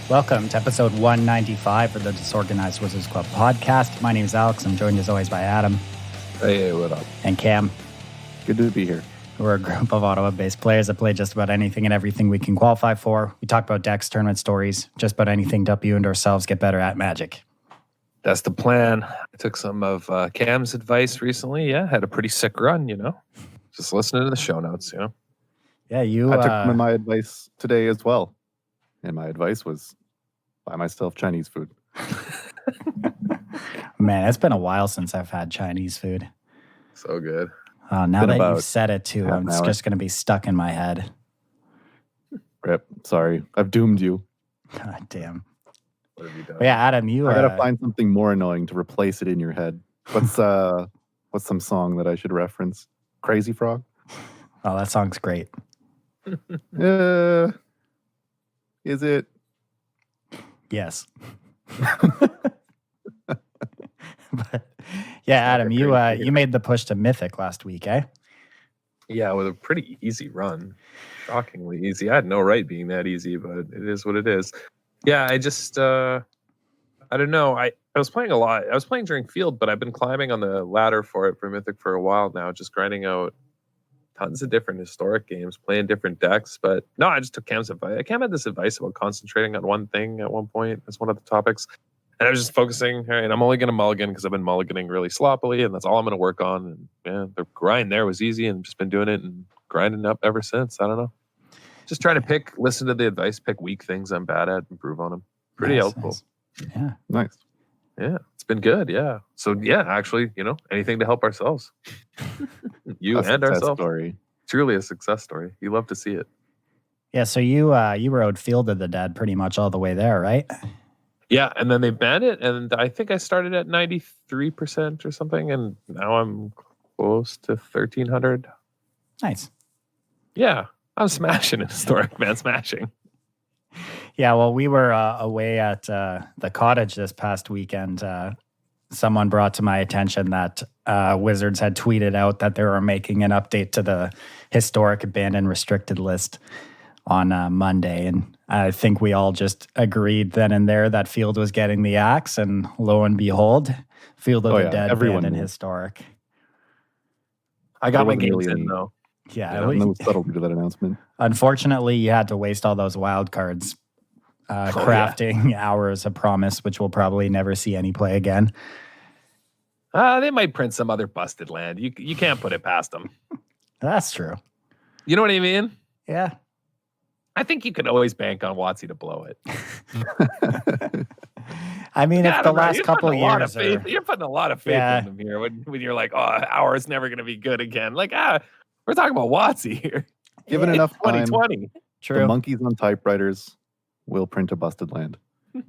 Welcome to episode 195 of the Disorganized Wizards Club podcast. My name is Alex. I'm joined as always by Adam. Hey, what up? And Cam. Good to be here. We're a group of Ottawa-based players that play just about anything and everything we can qualify for. We talk about decks, tournament stories, just about anything to help you and ourselves get better at Magic. That's the plan. I took some of Cam's advice recently. Yeah, had a pretty sick run, Just listening to the show notes, Yeah, I took my advice today as well. And my advice was buy myself Chinese food. Man, it's been a while since I've had Chinese food. So good. Now that you've said it too, it's just going to be stuck in my head. Rip. Sorry. I've doomed you. God damn. What have you done? But yeah, Adam, I gotta find something more annoying to replace it in your head. What's some song that I should reference? Crazy Frog? Oh, that song's great. Is it? Yes. But yeah, Adam, you made the push to Mythic last week, eh? Yeah, with a pretty easy run. Shockingly easy. I had no right being that easy, but it is what it is. Yeah, I just I don't know. I was playing a lot. I was playing during field, but I've been climbing on the ladder for Mythic for a while now, just grinding out tons of different historic games, playing different decks. But no, I just took Cam's advice. Cam had this advice about concentrating on one thing at one point as one of the topics. And I was just focusing, all right, I'm only going to mulligan because I've been mulliganing really sloppily, and that's all I'm going to work on. And yeah, the grind there was easy, and just been doing it and grinding up ever since. I don't know. Just trying to listen to the advice, pick weak things I'm bad at, improve on them. Pretty helpful. Nice. Yeah. Nice. Yeah, it's been good. Yeah. So yeah, actually, anything to help ourselves. You and ourselves. Story. Truly a success story. You love to see it. Yeah, so you rode Field of the Dead pretty much all the way there, right? Yeah, and then they banned it, and I think I started at 93% or something, and now I'm close to 1,300. Nice. Yeah, I'm smashing in historic, man, smashing. Yeah, well, we were away at the cottage this past weekend. Someone brought to my attention that Wizards had tweeted out that they were making an update to the historic abandoned restricted list on Monday. And I think we all just agreed then and there that Field was getting the axe. And lo and behold, Field of the Dead abandoned historic. I got my games in, though. Yeah. No subtlety to that announcement. Unfortunately, you had to waste all those wild cards crafting hours of promise, which we'll probably never see any play again. They might print some other busted land. You can't put it past them. That's true. You know what I mean? Yeah. I think you can always bank on WotC to blow it. I mean, if the last couple of years you're putting a lot of faith in them here when you're like, hour is never going to be good again. Like, we're talking about WotC here. Given enough time, 2020. True. The monkeys on typewriters will print a busted land.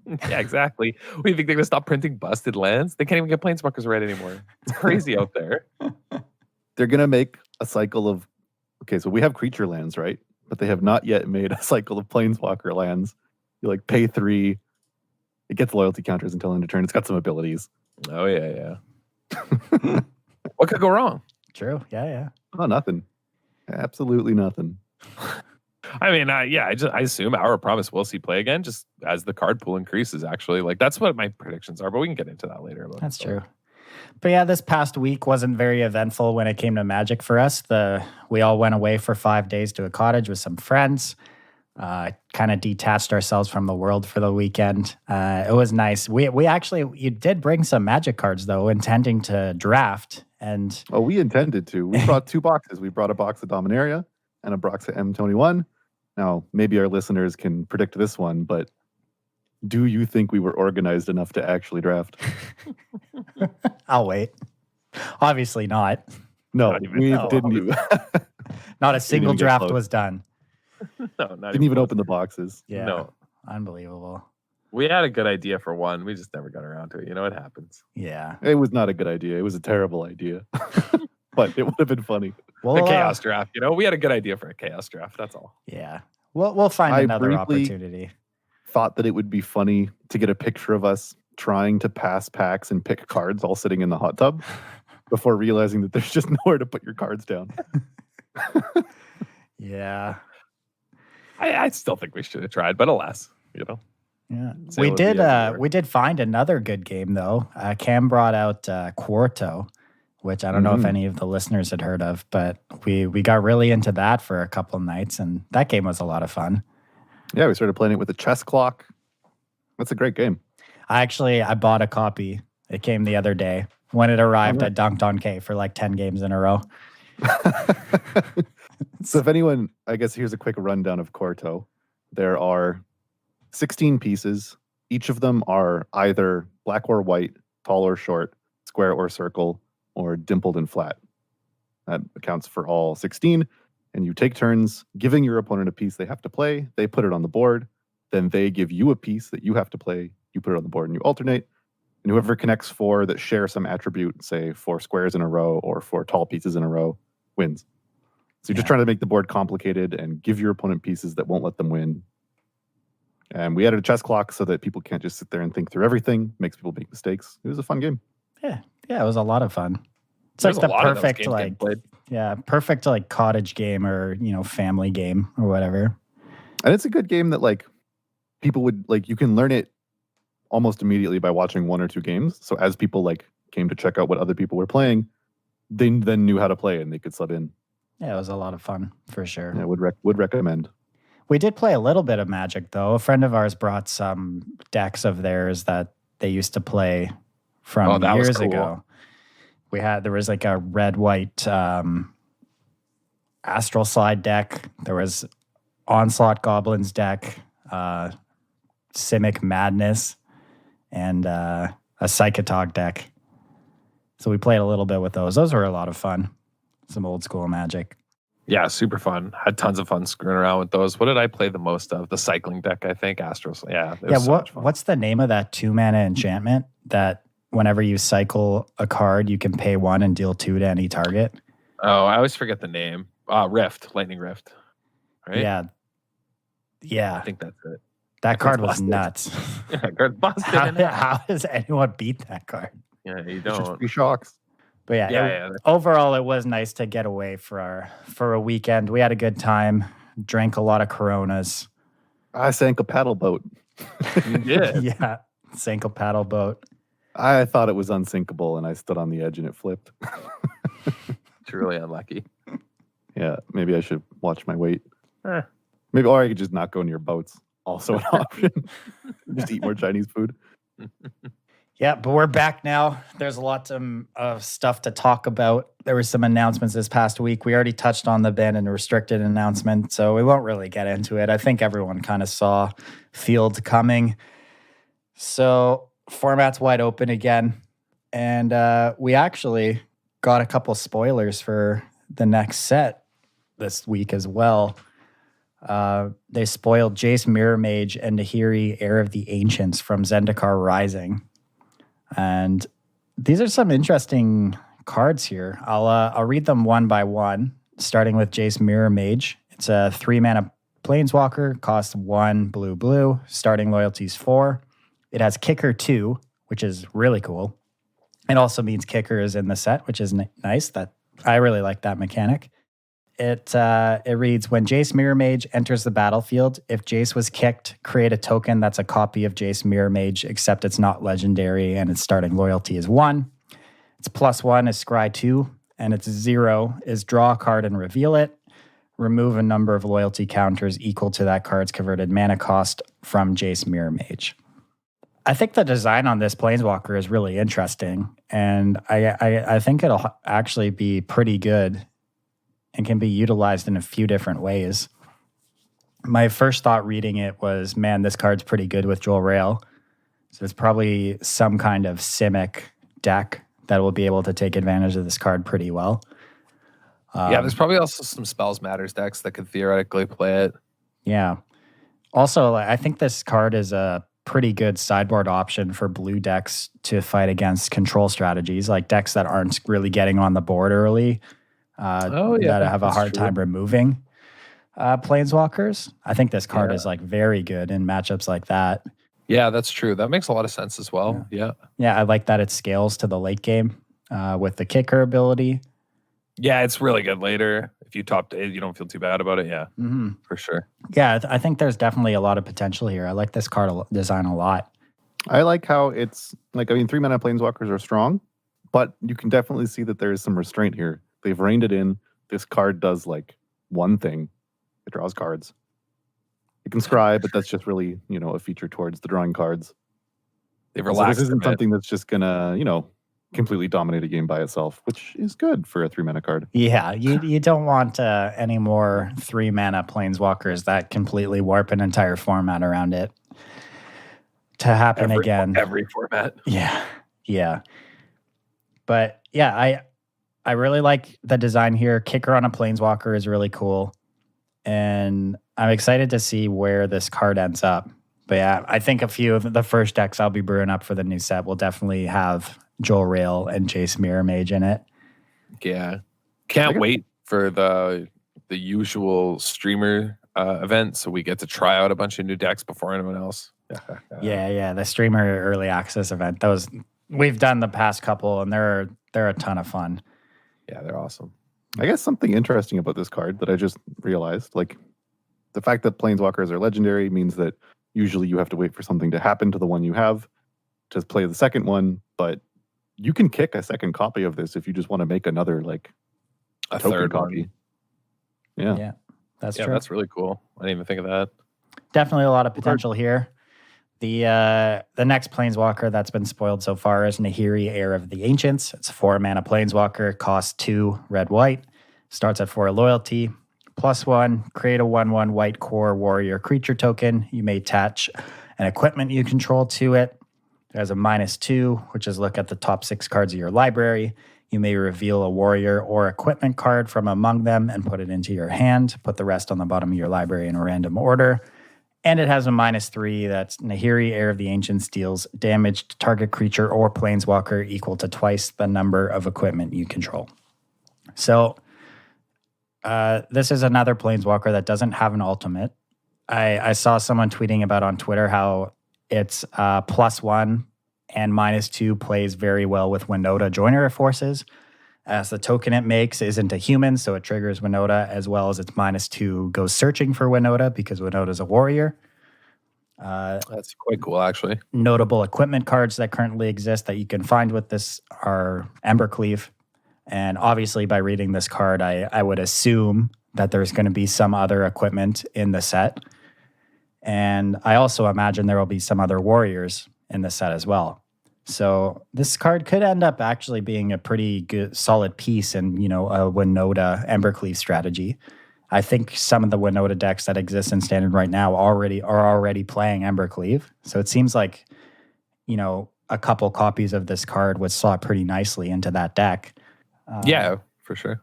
Yeah, exactly. What do you think they're going to stop printing busted lands? They can't even get Planeswalkers right anymore. It's crazy out there. They're going to make a cycle of... Okay, so we have creature lands, right? But they have not yet made a cycle of Planeswalker lands. You pay 3. It gets loyalty counters until end of turn. It's got some abilities. Oh, yeah. What could go wrong? True. Yeah. Oh, nothing. Absolutely nothing. I mean, I assume Hour of Promise will see play again, just as the card pool increases, actually. That's what my predictions are, but we can get into that later. That's true. But yeah, this past week wasn't very eventful when it came to Magic for us. We all went away for 5 days to a cottage with some friends. Kind of detached ourselves from the world for the weekend. It was nice. You did bring some Magic cards, though, intending to draft. And we intended to. We brought 2 boxes. We brought a box of Dominaria and a box of M21. Now, maybe our listeners can predict this one, but do you think we were organized enough to actually draft? I'll wait. Obviously not. No, we didn't even. Not a single draft was done. No, didn't even open the boxes. Yeah, no. Unbelievable. We had a good idea for one. We just never got around to it. It happens. Yeah. It was not a good idea. It was a terrible idea. But it would have been funny. Well, a chaos draft. We had a good idea for a chaos draft. That's all. Yeah. We'll find another opportunity. Thought that it would be funny to get a picture of us trying to pass packs and pick cards all sitting in the hot tub before realizing that there's just nowhere to put your cards down. Yeah. I still think we should have tried, but alas, Yeah, Say we it would be did. everywhere. We did find another good game though. Cam brought out Quarto, which I don't know if any of the listeners had heard of, but we got really into that for a couple nights, and that game was a lot of fun. Yeah, we started playing it with a chess clock. That's a great game. I bought a copy. It came the other day. When it arrived, nice. I dunked on K for like 10 games in a row. So if anyone, I guess here's a quick rundown of Quarto. There are 16 pieces. Each of them are either black or white, tall or short, square or circle, or dimpled and flat. That accounts for all 16. And you take turns giving your opponent a piece they have to play. They put it on the board. Then they give you a piece that you have to play. You put it on the board and you alternate. And whoever connects 4 that share some attribute, say 4 squares in a row or 4 tall pieces in a row, wins. So you're just trying to make the board complicated and give your opponent pieces that won't let them win. And we added a chess clock so that people can't just sit there and think through everything. Makes people make mistakes. It was a fun game. Yeah, it was a lot of fun. It's There's like a the lot of those perfect games getting played. perfect like cottage game or family game or whatever. And it's a good game that like people would like. You can learn it almost immediately by watching 1 or 2 games. So as people like came to check out what other people were playing, they then knew how to play and they could sub in. Yeah, it was a lot of fun for sure. Yeah, would recommend. We did play a little bit of Magic though. A friend of ours brought some decks of theirs that they used to play from that was years cool. ago. There was like a red-white Astral Slide deck. There was Onslaught Goblins deck, Simic Madness, and a Psychotog deck. So we played a little bit with those. Those were a lot of fun. Some old school Magic. Yeah, super fun. Had tons of fun screwing around with those. What did I play the most of? The cycling deck, I think. Astros. Yeah. It was so much fun. What's the name of that 2-mana enchantment that whenever you cycle a card, you can pay 1 and deal 2 to any target? Oh, I always forget the name. Rift, Lightning Rift. Right? Yeah. I think that's it. That card was busted. nuts. Yeah, card busted. How does anyone beat that card? Yeah, you It's just don't. free shocks. But yeah. Overall, it was nice to get away for a weekend. We had a good time. Drank a lot of Coronas. I sank a paddle boat. You did. Yeah, sank a paddle boat. I thought it was unsinkable and I stood on the edge and it flipped. It's really unlucky. Yeah, maybe I should watch my weight. Eh. Maybe, or I could just not go near boats. Also an option. Just eat more Chinese food. Yeah, but we're back now. There's a lot of stuff to talk about. There were some announcements this past week. We already touched on the banned and restricted announcement, so we won't really get into it. I think everyone kind of saw Field coming. So format's wide open again. And we actually got a couple spoilers for the next set this week as well. They spoiled Jace, Mirror Mage, and Nahiri, Heir of the Ancients from Zendikar Rising. And these are some interesting cards here. I'll read them one by one, starting with Jace, Mirror Mage. It's a 3-mana planeswalker, costs 1 blue, starting loyalties 4. It has Kicker 2, which is really cool. It also means Kicker is in the set, which is nice. That I really like that mechanic. It reads, when Jace Mirror Mage enters the battlefield, if Jace was kicked, create a token that's a copy of Jace Mirror Mage, except it's not legendary and its starting loyalty is 1. Its +1 is Scry 2, and its 0 is draw a card and reveal it. Remove a number of loyalty counters equal to that card's converted mana cost from Jace Mirror Mage. I think the design on this Planeswalker is really interesting, and I think it'll actually be pretty good and can be utilized in a few different ways. My first thought reading it was, man, this card's pretty good with Joel Rail. So it's probably some kind of Simic deck that will be able to take advantage of this card pretty well. Yeah, there's probably also some Spells Matters decks that could theoretically play it. Yeah. Also, I think this card is a pretty good sideboard option for blue decks to fight against control strategies, like decks that aren't really getting on the board early. That have a hard time removing planeswalkers. I think this card is like very good in matchups like that. Yeah, that's true. That makes a lot of sense as well. Yeah. Yeah, I like that it scales to the late game with the Kicker ability. Yeah, it's really good later. If you top 8, you don't feel too bad about it. Yeah, for sure. Yeah, I think there's definitely a lot of potential here. I like this card design a lot. I like how it's like, I mean, 3-mana planeswalkers are strong, but you can definitely see that there is some restraint here. They've reined it in. This card does like one thing. It draws cards. It can scry, but that's just really, a feature towards the drawing cards. They've So relaxed. this isn't something that's just gonna, completely dominate a game by itself, which is good for a 3-mana card. Yeah, you don't want any more 3-mana planeswalkers that completely warp an entire format around it to happen again. Every format. Yeah. But yeah, I really like the design here. Kicker on a planeswalker is really cool. And I'm excited to see where this card ends up. But yeah, I think a few of the first decks I'll be brewing up for the new set will definitely have Joel Rail and Jace Mirror Mage in it. Yeah. Can't wait for the usual streamer event so we get to try out a bunch of new decks before anyone else. Yeah, the streamer early access event. Those we've done the past couple and they're a ton of fun. Yeah, they're awesome. I guess something interesting about this card that I just realized, like the fact that planeswalkers are legendary means that usually you have to wait for something to happen to the one you have to play the second one, but you can kick a second copy of this if you just want to make another, like a token third copy. One. Yeah, that's true. That's really cool. I didn't even think of that. Definitely a lot of potential here. The next planeswalker that's been spoiled so far is Nahiri, Heir of the Ancients. It's a 4-mana planeswalker, costs 2 red-white, starts at 4 loyalty, +1, create a 1/1 white core warrior creature token. You may attach an equipment you control to it. It has a -2, which is look at the top 6 cards of your library. You may reveal a warrior or equipment card from among them and put it into your hand. Put the rest on the bottom of your library in a random order. And it has a -3 that's Nahiri, Heir of the Ancients, deals damage to target creature or planeswalker equal to twice the number of equipment you control. So this is another planeswalker that doesn't have an ultimate. I saw someone tweeting about on Twitter how it's +1 and -2 plays very well with Winota Joiner Forces, as the token it makes isn't a human, so it triggers Winota, as well as its -2 goes searching for Winota because Winota is a warrior. That's quite cool, actually. Notable equipment cards that currently exist that you can find with this are Embercleave. And obviously, by reading this card, I would assume that there's going to be some other equipment in the set. And I also imagine there will be some other warriors in the set as well. So this card could end up actually being a pretty good, solid piece in, a Winota Embercleave strategy. I think some of the Winota decks that exist in Standard right now are already playing Embercleave. So it seems like, a couple copies of this card would slot pretty nicely into that deck. Yeah, for sure.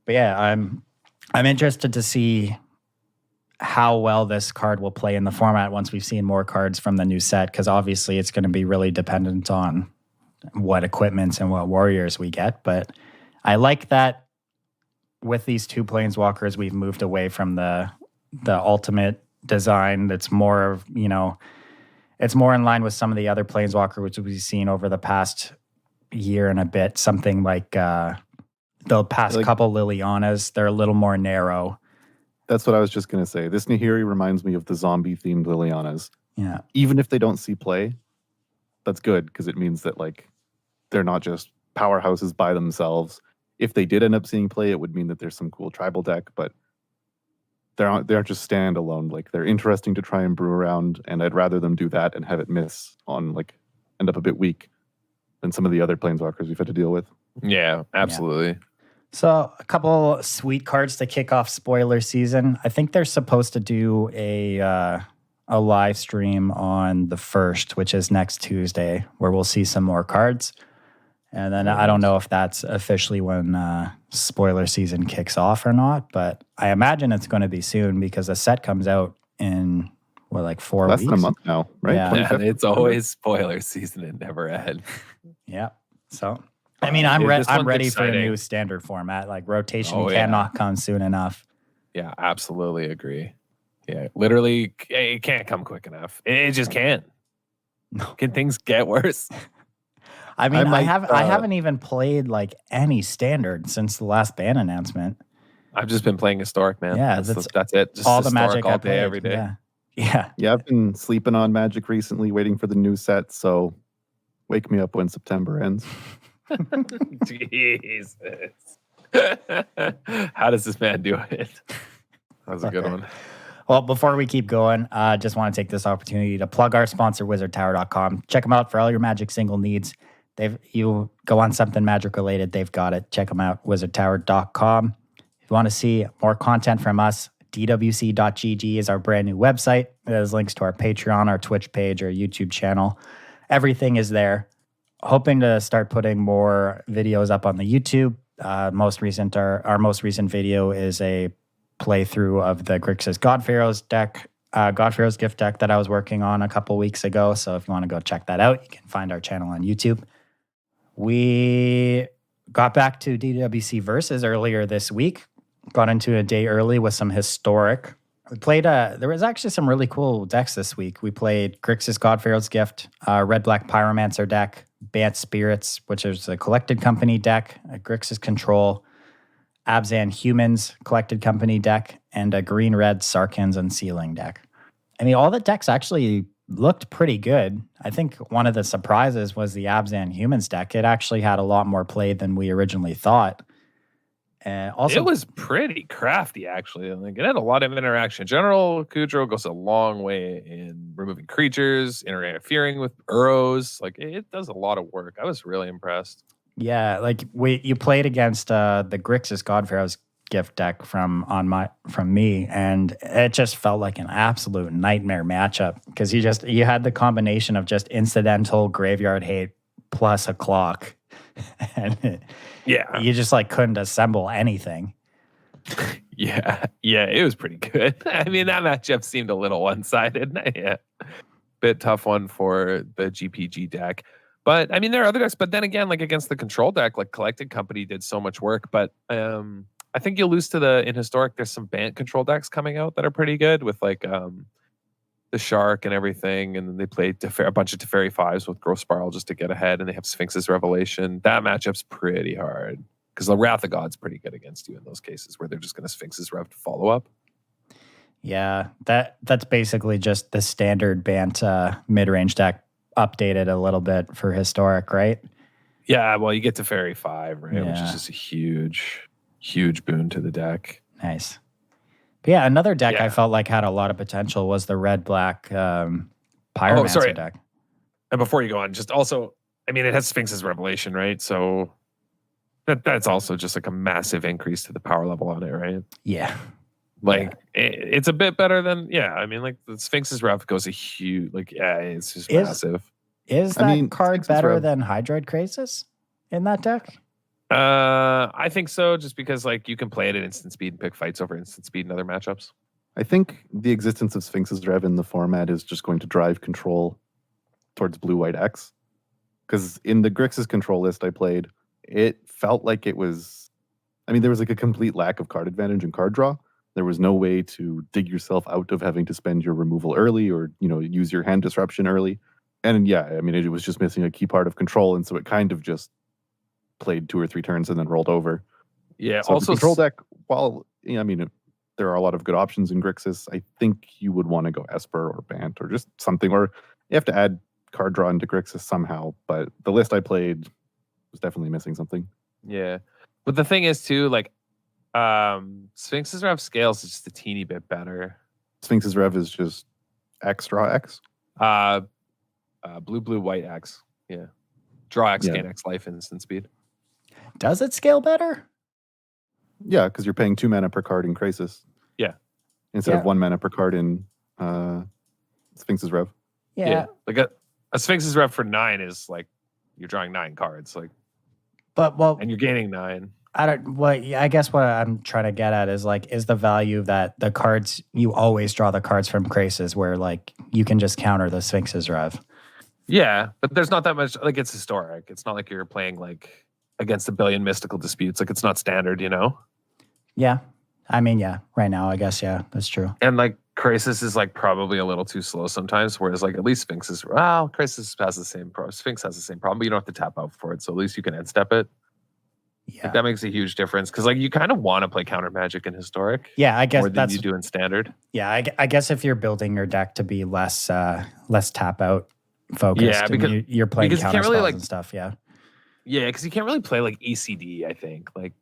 But yeah, I'm interested to see how well this card will play in the format once we've seen more cards from the new set, because obviously it's going to be really dependent on what equipments and what warriors we get. But I like that with these 2 planeswalkers, we've moved away from the ultimate design that's more of, it's more in line with some of the other planeswalker which we've seen over the past year and a bit. Something like the past couple Lilianas, they're a little more narrow. That's what I was just going to say. This Nahiri reminds me of the zombie-themed Lilianas. Yeah. Even if they don't see play, that's good, because it means that, they're not just powerhouses by themselves. If they did end up seeing play, it would mean that there's some cool tribal deck, but they aren't just standalone. They're interesting to try and brew around, and I'd rather them do that and have it miss on, end up a bit weak than some of the other planeswalkers we've had to deal with. Yeah, absolutely. Yeah. So a couple sweet cards to kick off spoiler season. I think they're supposed to do a live stream on the 1st, which is next Tuesday, where we'll see some more cards. And then I don't know if that's officially when spoiler season kicks off or not, but I imagine it's going to be soon because the set comes out in 4 weeks? Less than a month now, right? Yeah. It's always spoiler season. It never ends. Yeah. So I mean, I'm ready for a exciting. new standard format. Rotation cannot come soon enough. Yeah, absolutely agree. Yeah, literally, it can't come quick enough. It just can't. No. Can things get worse? I mean, I might, haven't even played like any standard since the last ban announcement. I've just been playing historic, man. Yeah, that's it. Just all the historic Magic all I day, played. every day. Yeah. Yeah. Yeah, I've been sleeping on Magic recently, waiting for the new set. So wake me up when September ends. Jesus. How does this man do it? That was a good one. Well, before we keep going, I just want to take this opportunity to plug our sponsor, wizardtower.com. Check them out for all your Magic single needs. You go on something Magic related, they've got it. Check them out, wizardtower.com. If you want to see more content from us, dwc.gg is our brand new website. There's links to our Patreon, our Twitch page, our YouTube channel. Everything is there. Hoping to start putting more videos up on the YouTube. Our most recent video is a playthrough of the Grixis God-Pharaoh's deck, God-Pharaoh's gift deck that I was working on a couple weeks ago. So if you want to go check that out, you can find our channel on YouTube. We got back to DWC Versus earlier this week. Got into a day early with some historic. We played, there was actually some really cool decks this week. We played Grixis God-Pharaoh's Gift, Red-Black Pyromancer deck, Bant Spirits, which is a collected company deck, a Grixis Control, Abzan Humans collected company deck, and a green-red Sarkhan's Unsealing deck. I mean, all the decks actually looked pretty good. I think one of the surprises was the Abzan Humans deck. It actually had a lot more play than we originally thought. Also, it was pretty crafty, actually. Like, it had a lot of interaction. General Kudro goes a long way in removing creatures, interfering with Uros. Like, it does a lot of work. I was really impressed. Yeah, like you played against the Grixis God-Pharaoh's Gift deck from me, and it just felt like an absolute nightmare matchup because you had the combination of just incidental graveyard hate plus a clock, and you just like couldn't assemble anything. Yeah, it was pretty good. I mean, that matchup seemed a little one-sided. Yeah, bit tough one for the GPG deck. But I mean, there are other decks. But then again, like against the control deck, like Collected Company did so much work. But I think you'll lose to in historic. There's some Bant control decks coming out that are pretty good with like the Shark and everything. And then they play a bunch of Teferi 5s with Growth Spiral just to get ahead. And they have Sphinx's Revelation. That matchup's pretty hard because the Wrath of God's pretty good against you in those cases where they're just going to Sphinx's Rev to follow up. Yeah, that's basically just the standard Bant mid-range deck updated a little bit for historic, right? Yeah, well, you get to Teferi 5, right? Yeah. Which is just a huge boon to the deck. Nice. But yeah, another deck I felt like had a lot of potential was the red-black Pyromancer deck. And before you go on, just also, I mean, it has Sphinx's Revelation, right? So that's also just like a massive increase to the power level on it, right? Yeah. Like, it's a bit better than, I mean, like, the Sphinx's Rev goes a huge, like, it's just massive. Is that card better than Hydroid Krasis in that deck? I think so, just because, like, you can play it at instant speed and pick fights over instant speed in other matchups. I think the existence of Sphinx's Rev in the format is just going to drive control towards blue-white X. Because in the Grixis control list I played, it felt like it was, I mean, there was like a complete lack of card advantage and card draw. There was no way to dig yourself out of having to spend your removal early or, use your hand disruption early. And I mean, it was just missing a key part of control. And so it kind of just played 2 or 3 turns and then rolled over. Yeah. So also, the control deck, while, I mean, there are a lot of good options in Grixis, I think you would want to go Esper or Bant or just something, or you have to add card draw into Grixis somehow. But the list I played was definitely missing something. Yeah. But the thing is, too, like, Sphinx's Rev scales is just a teeny bit better. Sphinx's Rev is just X, draw X? Blue, white X. Yeah. Draw X, gain X life, instant speed. Does it scale better? Yeah, because you're paying 2 mana per card in Krasis. Yeah. Instead of 1 mana per card in Sphinx's Rev. Yeah. Like a Sphinx's Rev for 9 is like you're drawing 9 cards. Like, and you're gaining 9. I guess what I'm trying to get at is like, is the value that the cards, you always draw the cards from Krasis where like you can just counter the Sphinx's Rev. Yeah, but there's not that much, like, it's historic. It's not like you're playing like against a billion mystical disputes. Like, it's not standard, Yeah. I mean, right now, I guess, that's true. And like Crisis is like probably a little too slow sometimes, whereas like at least Sphinx is Crisis has the same problem. Sphinx has the same problem, but you don't have to tap out for it, so at least you can end step it. Yeah. Like that makes a huge difference because like you kind of want to play counter Magic in Historic. Yeah, I guess more than you do in Standard. Yeah, I guess if you're building your deck to be less tap out focused, Yeah, because you're playing because you counter can't really, spells like- and stuff. Yeah. Yeah, because you can't really play like ECD. I think like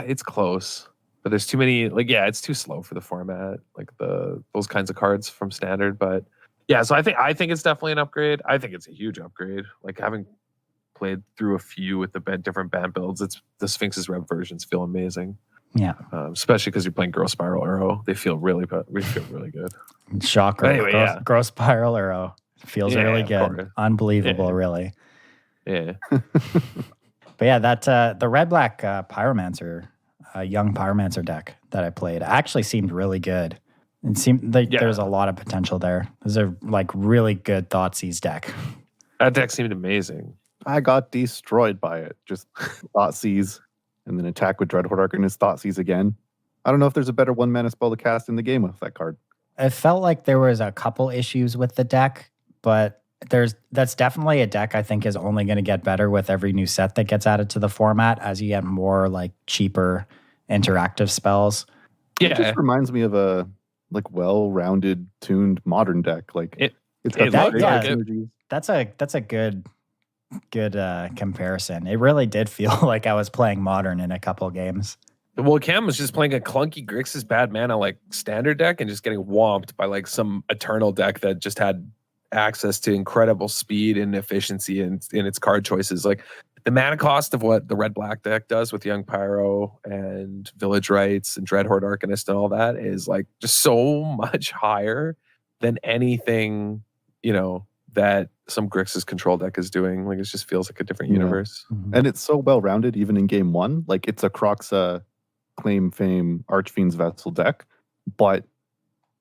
it's close, but there's too many. Like it's too slow for the format. Like those kinds of cards from Standard. But yeah, so I think it's definitely an upgrade. I think it's a huge upgrade. Like having played through a few with the different band builds, the Sphinx's Rev versions feel amazing. Yeah. Especially because you're playing Growth Spiral Arrow. They feel really good. Shocker. But anyway, Growth Spiral Arrow feels really of good. course. Unbelievable, Yeah. really. Yeah. But yeah, that the red black Pyromancer, young Pyromancer deck that I played actually seemed really good. It seemed like there's a lot of potential there. It was a like really good Thoughtseize deck. That deck seemed amazing. I got destroyed by it. Just Thoughtseize and then attack with Dreadhorde Arcanist, Thoughtseize again. I don't know if there's a better 1-mana spell to cast in the game with that card. It felt like there was a couple issues with the deck, but that's definitely a deck I think is only going to get better with every new set that gets added to the format as you get more like cheaper interactive spells. It just reminds me of a like well-rounded, tuned modern deck. Like it's got synergies. That's a good comparison. It really did feel like I was playing modern in a couple games. Well, Cam was just playing a clunky Grixis bad mana like standard deck and just getting whomped by like some eternal deck that just had access to incredible speed and efficiency in its card choices. Like the mana cost of what the red black deck does with Young Pyro and Village Rites and Dreadhorde Arcanist and all that is like just so much higher than anything, that some Grixis control deck is doing. Like it just feels like a different universe. Mm-hmm. And it's so well-rounded even in game one. Like it's a Croxa, Claim Fame, Archfiend's Vessel deck. But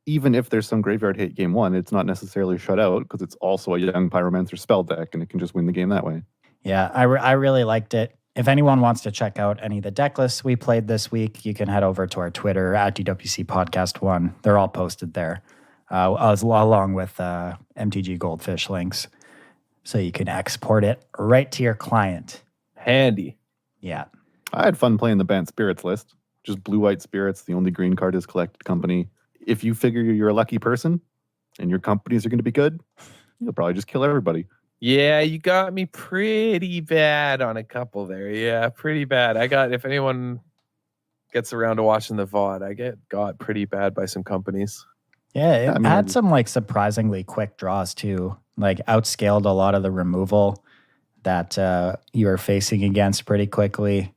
even if there's some graveyard hate game one, it's not necessarily shut out because it's also a Young Pyromancer spell deck and it can just win the game that way. Yeah, I really liked it. If anyone wants to check out any of the deck lists we played this week, you can head over to our Twitter at DWC Podcast 1. They're all posted there, along with MTG Goldfish links. So you can export it right to your client. Handy. Yeah. I had fun playing the Bant Spirits list. Just blue-white spirits. The only green card is Collected Company. If you figure you're a lucky person and your companies are going to be good, you'll probably just kill everybody. Yeah, you got me pretty bad on a couple there. Yeah, pretty bad. If anyone gets around to watching the VOD, I got pretty bad by some companies. Yeah, it had some like surprisingly quick draws too. Like outscaled a lot of the removal that you are facing against pretty quickly.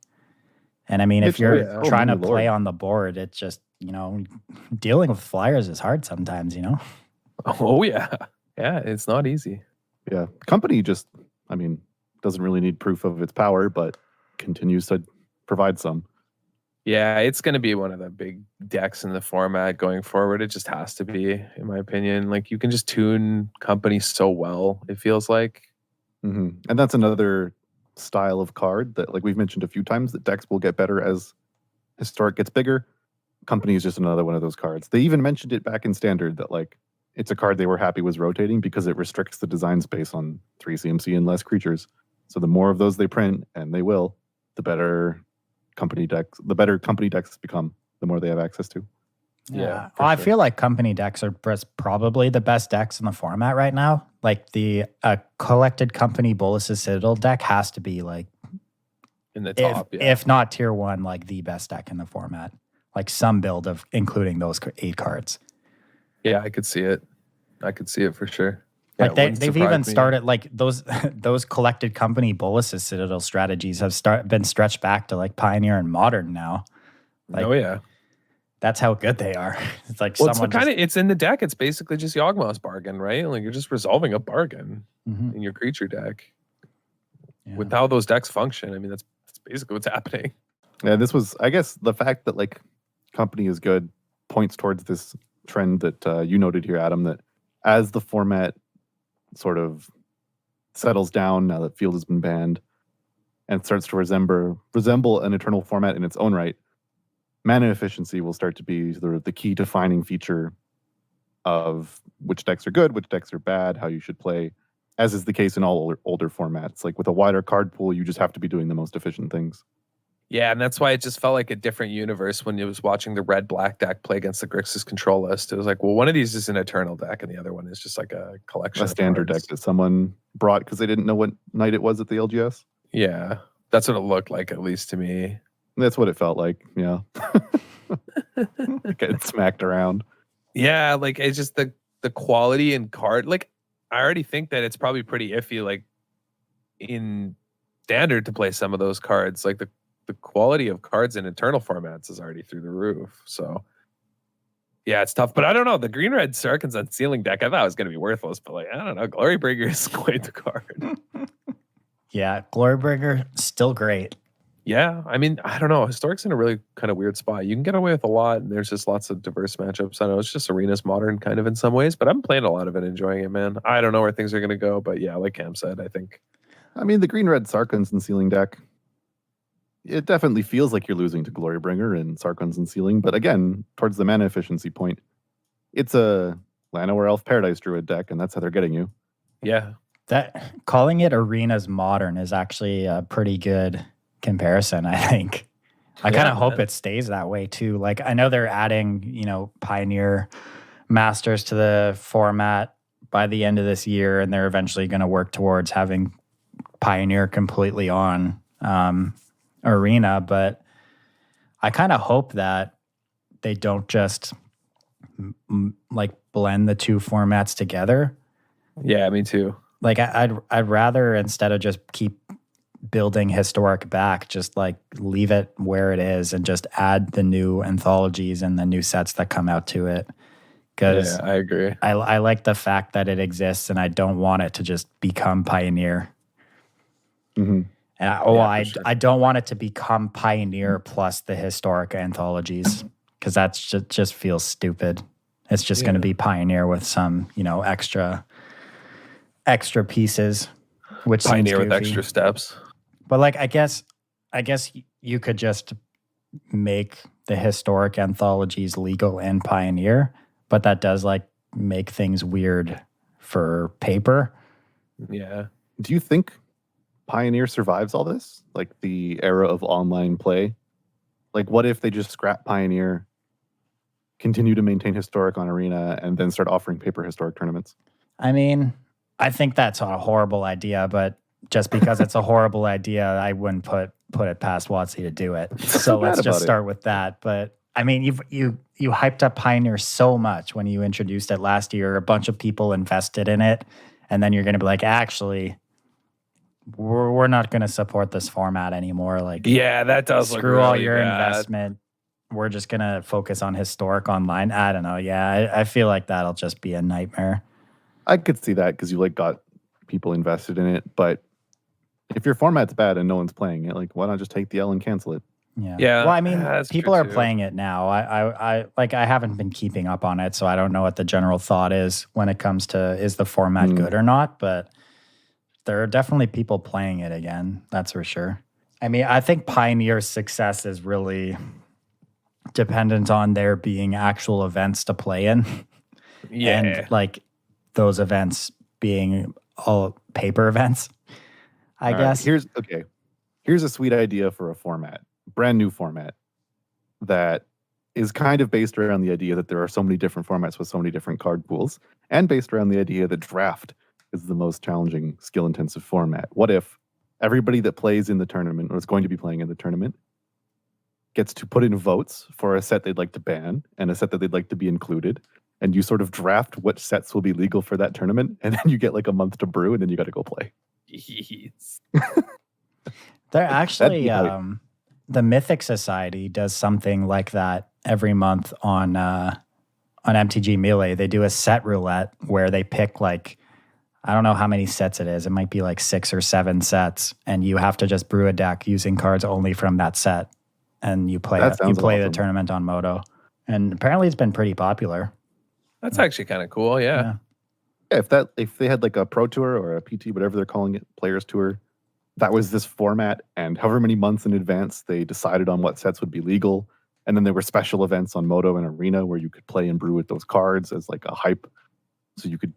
And I mean, if you're trying to play on the board, it's just, dealing with flyers is hard sometimes, Oh, yeah. Yeah, it's not easy. Yeah. Company just, doesn't really need proof of its power, but continues to provide some. Yeah, it's going to be one of the big decks in the format going forward. It just has to be, in my opinion. Like, you can just tune Company so well, it feels like. Mm-hmm. And that's another style of card that, like we've mentioned a few times, that decks will get better as Historic gets bigger. Company is just another one of those cards. They even mentioned it back in Standard that, like, it's a card they were happy was rotating because it restricts the design space on 3 CMC and less creatures. So the more of those they print, and they will, the better company decks become, the more they have access to. Yeah, well, I feel like company decks are probably the best decks in the format right now. Like the Collected Company Bolus's Citadel deck has to be like in the top, if not tier 1, like the best deck in the format. Like some build of including those 8 cards. Yeah, I could see it. I could see it for sure. Like they've even started like those Collected Company Bolus's Citadel strategies have been stretched back to like Pioneer and Modern now. Like, oh yeah, that's how good they are. It's like it's in the deck. It's basically just Yawgmoth's bargain, right? Like you're just resolving a bargain in your creature deck. Yeah. With how those decks function, that's basically what's happening. Yeah, this was, I guess, the fact that like Company is good points towards this trend that you noted here, Adam, that as the format sort of settles down now that Field has been banned and starts to resemble an Eternal format in its own right, mana efficiency will start to be the key defining feature of which decks are good, which decks are bad, how you should play, as is the case in all older formats. Like with a wider card pool, you just have to be doing the most efficient things. Yeah, and that's why it just felt like a different universe when you was watching the red-black deck play against the Grixis control list. It was like, well, one of these is an Eternal deck, and the other one is just like a collection A standard of cards. deck that someone brought because they didn't know what night it was at the LGS. Yeah, that's what it looked like, at least to me. That's what it felt like. Yeah. Getting smacked around. Yeah, like it's just the quality and card. Like I already think that it's probably pretty iffy, like in standard to play some of those cards. Like the quality of cards in internal formats is already through the roof. So yeah, it's tough. But I don't know. The green red Sarkhan's Unsealing deck, I thought it was gonna be worthless, but like I don't know. Glorybringer is quite the card. Yeah, Glorybringer still great. Yeah, I mean, I don't know. Historic's in a really kind of weird spot. You can get away with a lot, and there's just lots of diverse matchups. I know it's just Arena's modern kind of in some ways, but I'm playing a lot of it, enjoying it, man. I don't know where things are going to go, but yeah, like Cam said, I think. I mean, the green-red Sarkhan's Unsealing deck, it definitely feels like you're losing to Glorybringer and Sarkhan's Unsealing, but again, towards the mana efficiency point, it's a Llanowar Elf Paradise Druid deck, and that's how they're getting you. Yeah. That calling it Arena's modern is actually a pretty good comparison, I think. I kind of hope it stays that way too. Like I know they're adding, Pioneer Masters to the format by the end of this year, and they're eventually going to work towards having Pioneer completely on Arena. But I kind of hope that they don't just like blend the two formats together. Yeah, me too. Like I'd rather, instead of just keep building Historic back, just like leave it where it is and just add the new anthologies and the new sets that come out to it. Because I agree. I like the fact that it exists, and I don't want it to just become Pioneer. Mm-hmm. And I don't want it to become Pioneer plus the Historic anthologies, because that's just feels stupid. It's just going to be Pioneer with some extra pieces, which Pioneer with goofy. extra steps. But like, I guess you could just make the Historic anthologies legal in Pioneer, but that does like make things weird for paper. Yeah. Do you think Pioneer survives all this? Like the era of online play? Like what if they just scrap Pioneer, continue to maintain Historic on Arena, and then start offering paper Historic tournaments? I mean, I think that's a horrible idea, but just because it's a horrible idea, I wouldn't put it past WotC to do it. So let's just start with that. But I mean, you hyped up Pioneer so much when you introduced it last year. A bunch of people invested in it, and then you're going to be like, actually, we're not going to support this format anymore. Like, yeah, that does screw look really all your bad. investment. We're just going to focus on Historic online. I don't know. Yeah, I feel like that'll just be a nightmare. I could see that because you like got people invested in it, but if your format's bad and no one's playing it, like why not just take the L and cancel it? Yeah. Well, I mean, people are too. playing it now. I haven't been keeping up on it, so I don't know what the general thought is when it comes to is the format good or not, but there are definitely people playing it again. That's for sure. I mean, I think Pioneer's success is really dependent on there being actual events to play in. Yeah. And like those events being all paper events, I guess. Here's a sweet idea for a format, brand new format that is kind of based around the idea that there are so many different formats with so many different card pools, and based around the idea that draft is the most challenging, skill-intensive format. What if everybody that plays in the tournament, or is going to be playing in the tournament, gets to put in votes for a set they'd like to ban and a set that they'd like to be included, and you sort of draft which sets will be legal for that tournament, and then you get like a month to brew, and then you got to go play. They're actually the Mythic Society does something like that every month on MTG Melee. They do a set roulette where they pick like, I don't know how many sets it is. It might be like 6 or 7 sets, and you have to just brew a deck using cards only from that set, and you play the tournament on Moto. And apparently, it's been pretty popular. That's actually kind of cool. Yeah. If they had like a pro tour or a PT, whatever they're calling it, players tour, that was this format, and however many months in advance they decided on what sets would be legal, And then there were special events on Moto and Arena where you could play and brew with those cards as like a hype. So you could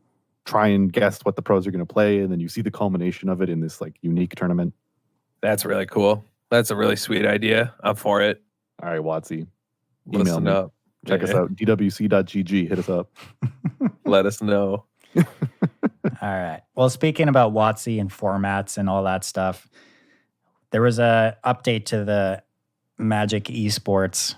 try and guess what the pros are going to play, and then you see the culmination of it in this like unique tournament. That's really cool. That's a really sweet idea. I'm for it. All right, Watsy. Email Listen me. up. Check us out. DWC.gg. Hit us up. Let us know. All right. Well, speaking about WotC and formats and all that stuff, there was a update to the Magic Esports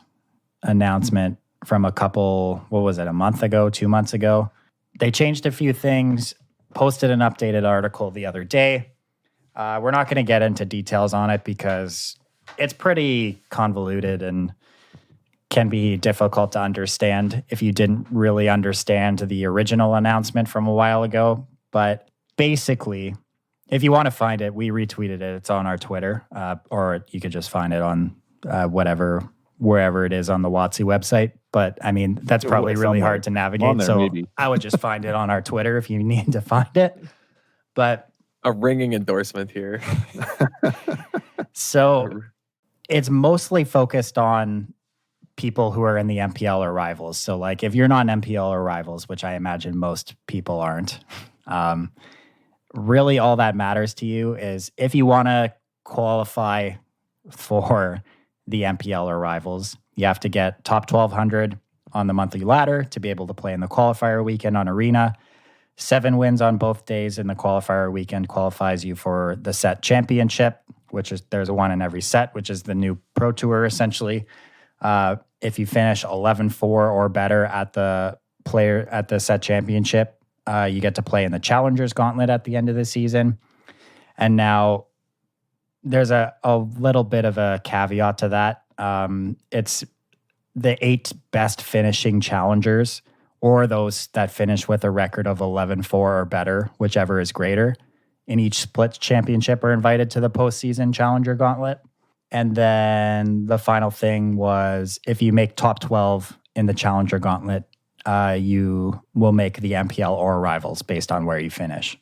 announcement from a couple, what was it, a month ago, 2 months ago? They changed a few things, posted an updated article the other day. We're not going to get into details on it because it's pretty convoluted and can be difficult to understand if you didn't really understand the original announcement from a while ago. But basically, if you want to find it, we retweeted it. It's on our Twitter, or you could just find it on wherever it is on the WotC website. But I mean, that's probably really hard to navigate. So maybe. I would just find it on our Twitter if you need to find it. But a ringing endorsement here. So it's mostly focused on people who are in the MPL or Rivals. So like if you're not in MPL or Rivals, which I imagine most people aren't, really all that matters to you is if you want to qualify for the MPL or Rivals, you have to get top 1,200 on the monthly ladder to be able to play in the qualifier weekend on Arena. 7 wins on both days in the qualifier weekend qualifies you for the set championship, which is there's a one in every set, which is the new Pro Tour essentially. If you finish 11-4 or better at the set championship, you get to play in the Challengers Gauntlet at the end of the season. And now there's a little bit of a caveat to that. It's the 8 best finishing challengers or those that finish with a record of 11-4 or better, whichever is greater, in each split championship are invited to the postseason Challenger Gauntlet. And then the final thing was if you make top 12 in the Challenger Gauntlet, you will make the MPL or Rivals based on where you finish.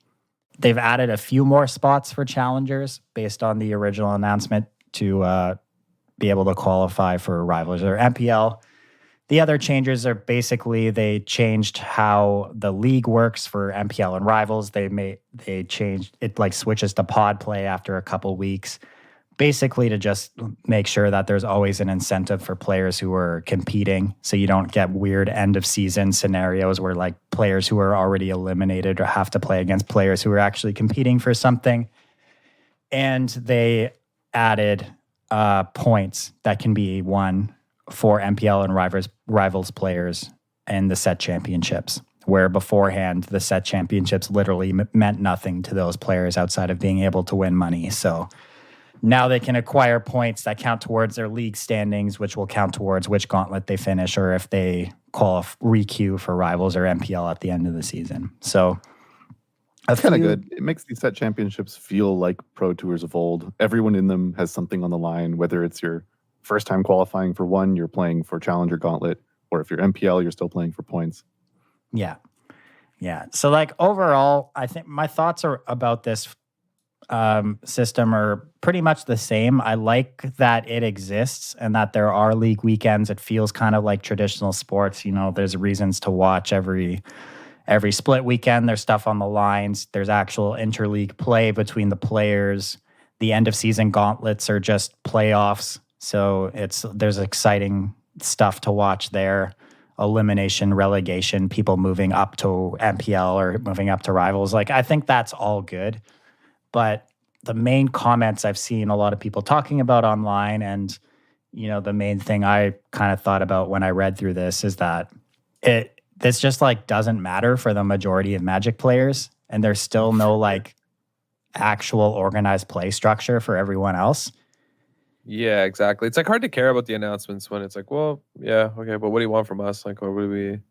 They've added a few more spots for challengers based on the original announcement to be able to qualify for Rivals or MPL. The other changes are basically they changed how the league works for MPL and Rivals. They changed it, like switches to pod play after a couple weeks, basically to just make sure that there's always an incentive for players who are competing, so you don't get weird end of season scenarios where like players who are already eliminated or have to play against players who are actually competing for something. And they added points that can be won for MPL and Rivals players in the set championships, where beforehand the set championships literally meant nothing to those players outside of being able to win money. So now they can acquire points that count towards their league standings, which will count towards which gauntlet they finish or if they re-queue for Rivals or MPL at the end of the season. So that's kind of good. It makes these set championships feel like Pro Tours of old. Everyone in them has something on the line, whether it's your first time qualifying for one, you're playing for Challenger Gauntlet, or if you're MPL, you're still playing for points. Yeah. Yeah. So like overall, I think my thoughts are about this system are pretty much the same. I like that it exists and that there are league weekends. It feels kind of like traditional sports. You know, there's reasons to watch every split weekend. There's stuff on the lines. There's actual interleague play between the players. The end of season gauntlets are just playoffs. So there's exciting stuff to watch there. Elimination, relegation, people moving up to MPL or moving up to Rivals. Like, I think that's all good. But the main comments I've seen a lot of people talking about online, and, you know, the main thing I kind of thought about when I read through this is that this just like doesn't matter for the majority of Magic players, and there's still no like actual organized play structure for everyone else. Yeah, exactly. It's like hard to care about the announcements when it's like, well, yeah, okay, but what do you want from us? Like, what do we, you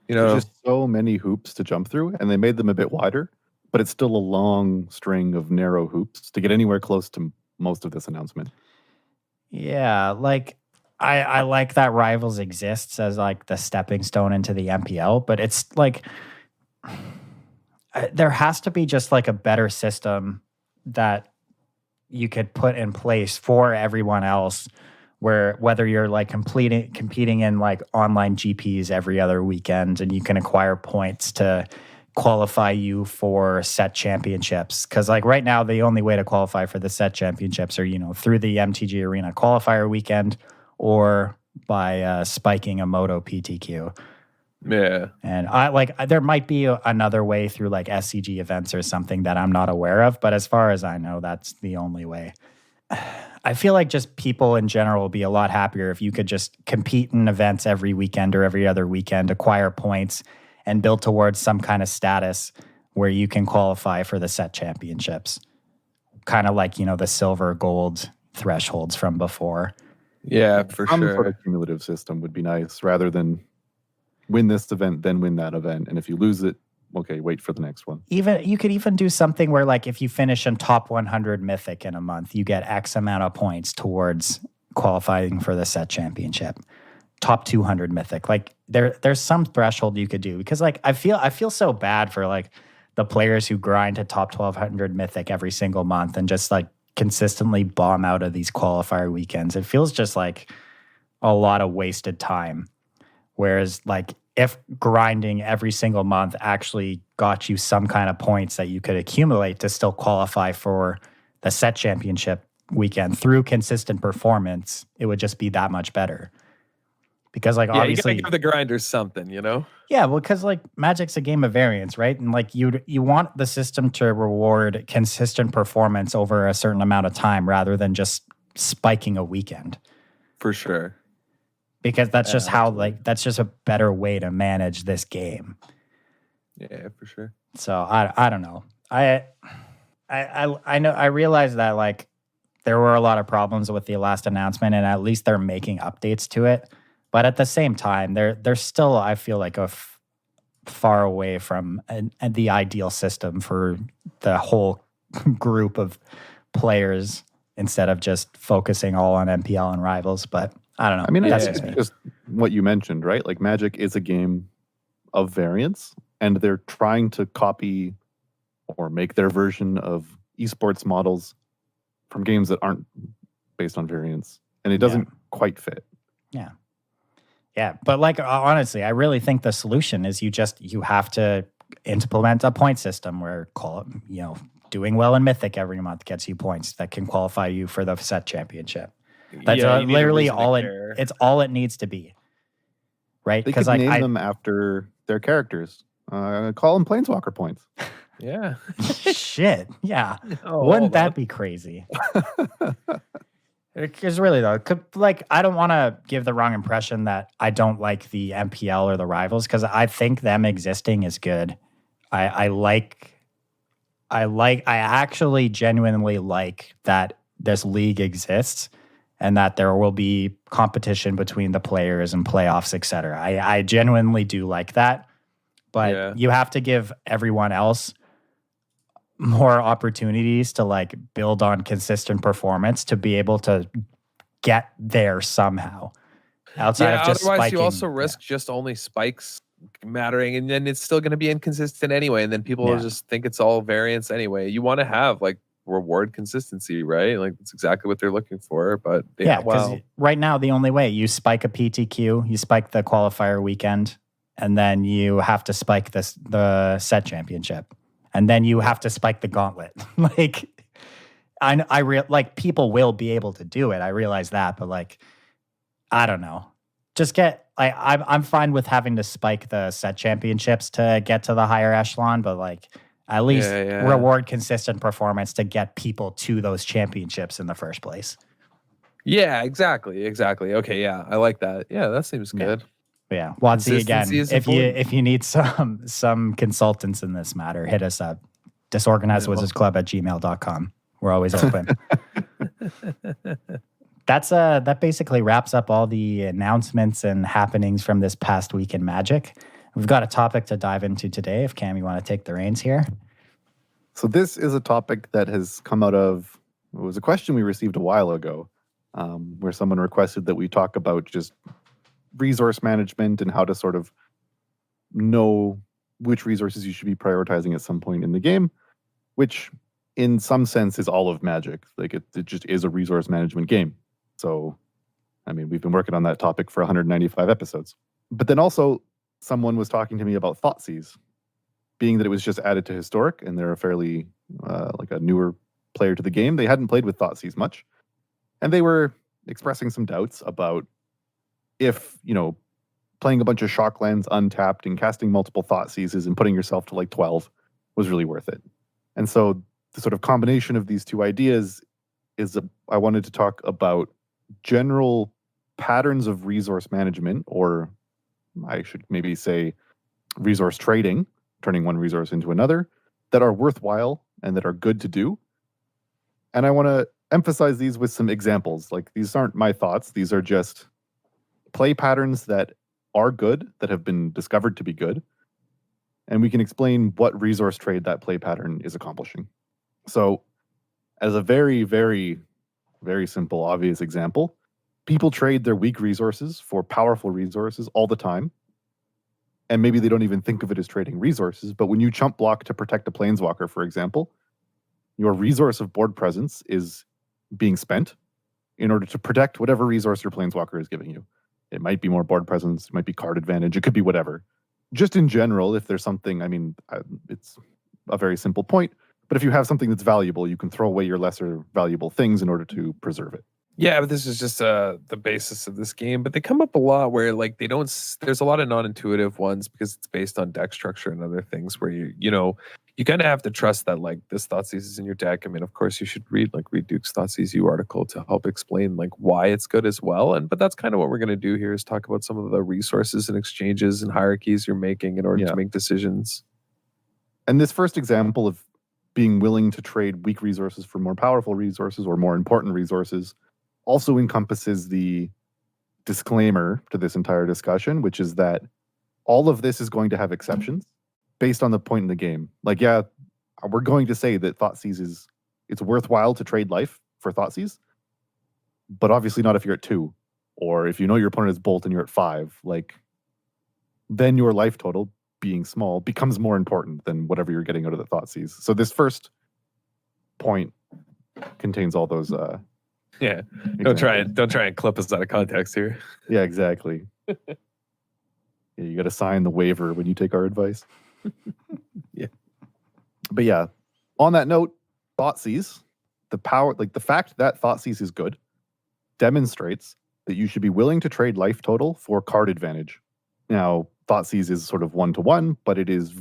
know? There's just so many hoops to jump through, and they made them a bit wider, but it's still a long string of narrow hoops to get anywhere close to most of this announcement. Yeah, like I like that Rivals exists as like the stepping stone into the MPL, but it's like there has to be just like a better system that you could put in place for everyone else, where whether you're like competing in like online GPs every other weekend, and you can acquire points to qualify you for set championships. Because like right now, the only way to qualify for the set championships are, through the MTG Arena qualifier weekend or by spiking a Moto PTQ. Yeah. And there might be another way through like SCG events or something that I'm not aware of, but as far as I know, that's the only way. I feel like just people in general will be a lot happier if you could just compete in events every weekend or every other weekend, acquire points, and build towards some kind of status where you can qualify for the set championships. Kind of like, the silver, gold thresholds from before. Yeah, for Some sure. sort of cumulative system would be nice rather than win this event, then win that event. And if you lose it, okay, wait for the next one. You could even do something where like if you finish in top 100 Mythic in a month, you get X amount of points towards qualifying for the set championship. Top 200 Mythic. Like there's some threshold you could do, because like I feel so bad for like the players who grind to top 1200 Mythic every single month and just like consistently bomb out of these qualifier weekends. It feels just like a lot of wasted time. Whereas like if grinding every single month actually got you some kind of points that you could accumulate to still qualify for the set championship weekend through consistent performance, it would just be that much better. Because like obviously you gotta give the grinders something, Yeah, well, because like Magic's a game of variance, right? And like you want the system to reward consistent performance over a certain amount of time rather than just spiking a weekend. For sure. Because that's just that's just a better way to manage this game. Yeah, for sure. So I don't know. I know, I realize that like there were a lot of problems with the last announcement, and at least they're making updates to it. But at the same time, they're still, I feel like, far away from the ideal system for the whole group of players instead of just focusing all on MPL and rivals. But I don't know. I mean, that's it's just me. just what you mentioned, right? Like Magic is a game of variance, and they're trying to copy or make their version of esports models from games that aren't based on variance, and it doesn't quite fit. Yeah. Yeah, but like honestly, I really think the solution is you have to implement a point system where doing well in Mythic every month gets you points that can qualify you for the set championship. That's literally all it's all it needs to be, right? They could name them after their characters. Call them Planeswalker points. Yeah. Shit. Yeah. Wouldn't that be crazy? Because really though, I don't want to give the wrong impression that I don't like the MPL or the rivals, because I think them existing is good. I actually genuinely like that this league exists and that there will be competition between the players and playoffs, etc. I genuinely do like that, but you have to give everyone else more opportunities to like build on consistent performance to be able to get there somehow. Outside of just otherwise spiking, you also risk just only spikes mattering, and then it's still going to be inconsistent anyway, and then people will just think it's all variance anyway. You want to have like reward consistency, right? Like it's exactly what they're looking for. But because right now the only way you spike a PTQ, you spike the qualifier weekend, and then you have to spike the set championship. And then you have to spike the gauntlet. Like, people will be able to do it. I realize that, but like, I don't know. Just I'm fine with having to spike the set championships to get to the higher echelon, but like, at least reward consistent performance to get people to those championships in the first place. Yeah, exactly. Okay, yeah, I like that. Yeah, that seems good. Yeah, Watsy again. If you need some consultants in this matter, hit us up. disorganizedwizardsclub@gmail.com. We're always open. That basically wraps up all the announcements and happenings from this past week in Magic. We've got a topic to dive into today. If Cam, you want to take the reins here. So this is a topic that has come out of, it was a question we received a while ago, where someone requested that we talk about just resource management and how to sort of know which resources you should be prioritizing at some point in the game, which in some sense is all of Magic. Like it just is a resource management game. So I mean, we've been working on that topic for 195 episodes. But then also, someone was talking to me about Thoughtseize, being that it was just added to Historic, and they're a fairly, like a newer player to the game. They hadn't played with Thoughtseize much. And they were expressing some doubts about if, playing a bunch of Shocklands untapped and casting multiple Thoughtseizes and putting yourself to like 12 was really worth it. And so the sort of combination of these two ideas is I wanted to talk about general patterns of resource management, or I should maybe say resource trading, turning one resource into another, that are worthwhile and that are good to do. And I want to emphasize these with some examples. Like, these aren't my thoughts. These are just play patterns that are good, that have been discovered to be good. And we can explain what resource trade that play pattern is accomplishing. So, as a very, very, very simple, obvious example, people trade their weak resources for powerful resources all the time. And maybe they don't even think of it as trading resources, but when you chump block to protect a planeswalker, for example, your resource of board presence is being spent in order to protect whatever resource your planeswalker is giving you. It might be more board presence, it might be card advantage, it could be whatever. Just in general, if there's something, it's a very simple point, but if you have something that's valuable, you can throw away your lesser valuable things in order to preserve it. Yeah, but this is just the basis of this game. But they come up a lot where like they don't. There's a lot of non-intuitive ones because it's based on deck structure and other things where you kind of have to trust that like this Thoughtseize is in your deck. I mean, of course, you should read Duke's Thoughtseize U article to help explain like why it's good as well. But that's kind of what we're going to do here is talk about some of the resources and exchanges and hierarchies you're making in order to make decisions. And this first example of being willing to trade weak resources for more powerful resources or more important resources also encompasses the disclaimer to this entire discussion, which is that all of this is going to have exceptions based on the point in the game. Like, yeah, we're going to say that Thoughtseize it's worthwhile to trade life for Thoughtseize, but obviously not if you're at 2, or if you know your opponent is Bolt and you're at 5. Like, then your life total being small becomes more important than whatever you're getting out of the Thoughtseize. So this first point contains all those. Yeah, don't try and clip us out of context here. Yeah, exactly. Yeah, you got to sign the waiver when you take our advice. Yeah, but yeah, on that note, Thoughtseize, the fact that Thoughtseize is good demonstrates that you should be willing to trade life total for card advantage. Now, Thoughtseize is sort of 1-to-1, but it is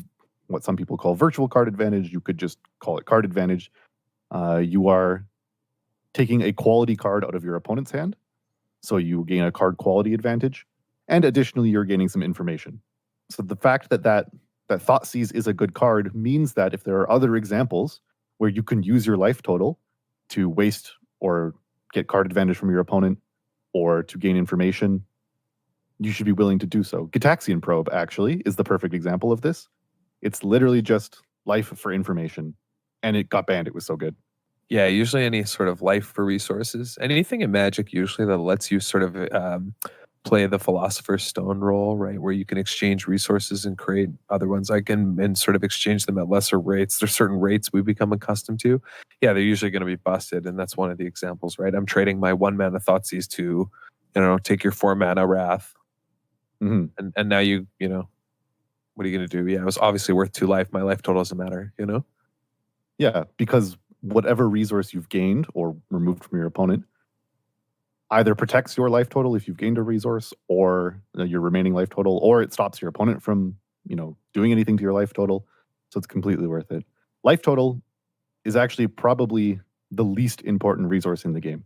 what some people call virtual card advantage. You could just call it card advantage. You are taking a quality card out of your opponent's hand, so you gain a card quality advantage, and additionally, you're gaining some information. So the fact that Thoughtseize is a good card means that if there are other examples where you can use your life total to waste or get card advantage from your opponent or to gain information, you should be willing to do so. Gitaxian Probe, actually, is the perfect example of this. It's literally just life for information, and it got banned. It was so good. Yeah, usually any sort of life for resources, anything in Magic usually that lets you sort of play the Philosopher's Stone role, right, where you can exchange resources and create other ones. And sort of exchange them at lesser rates. There's certain rates we become accustomed to. Yeah, they're usually going to be busted, and that's one of the examples, right? I'm trading my 1-mana Thoughtseize to, take your 4-mana Wrath, and now what are you going to do? Yeah, it was obviously worth 2 life. My life total doesn't matter, Yeah, because whatever resource you've gained or removed from your opponent either protects your life total if you've gained a resource, or your remaining life total, or it stops your opponent from, doing anything to your life total. So it's completely worth it. Life total is actually probably the least important resource in the game.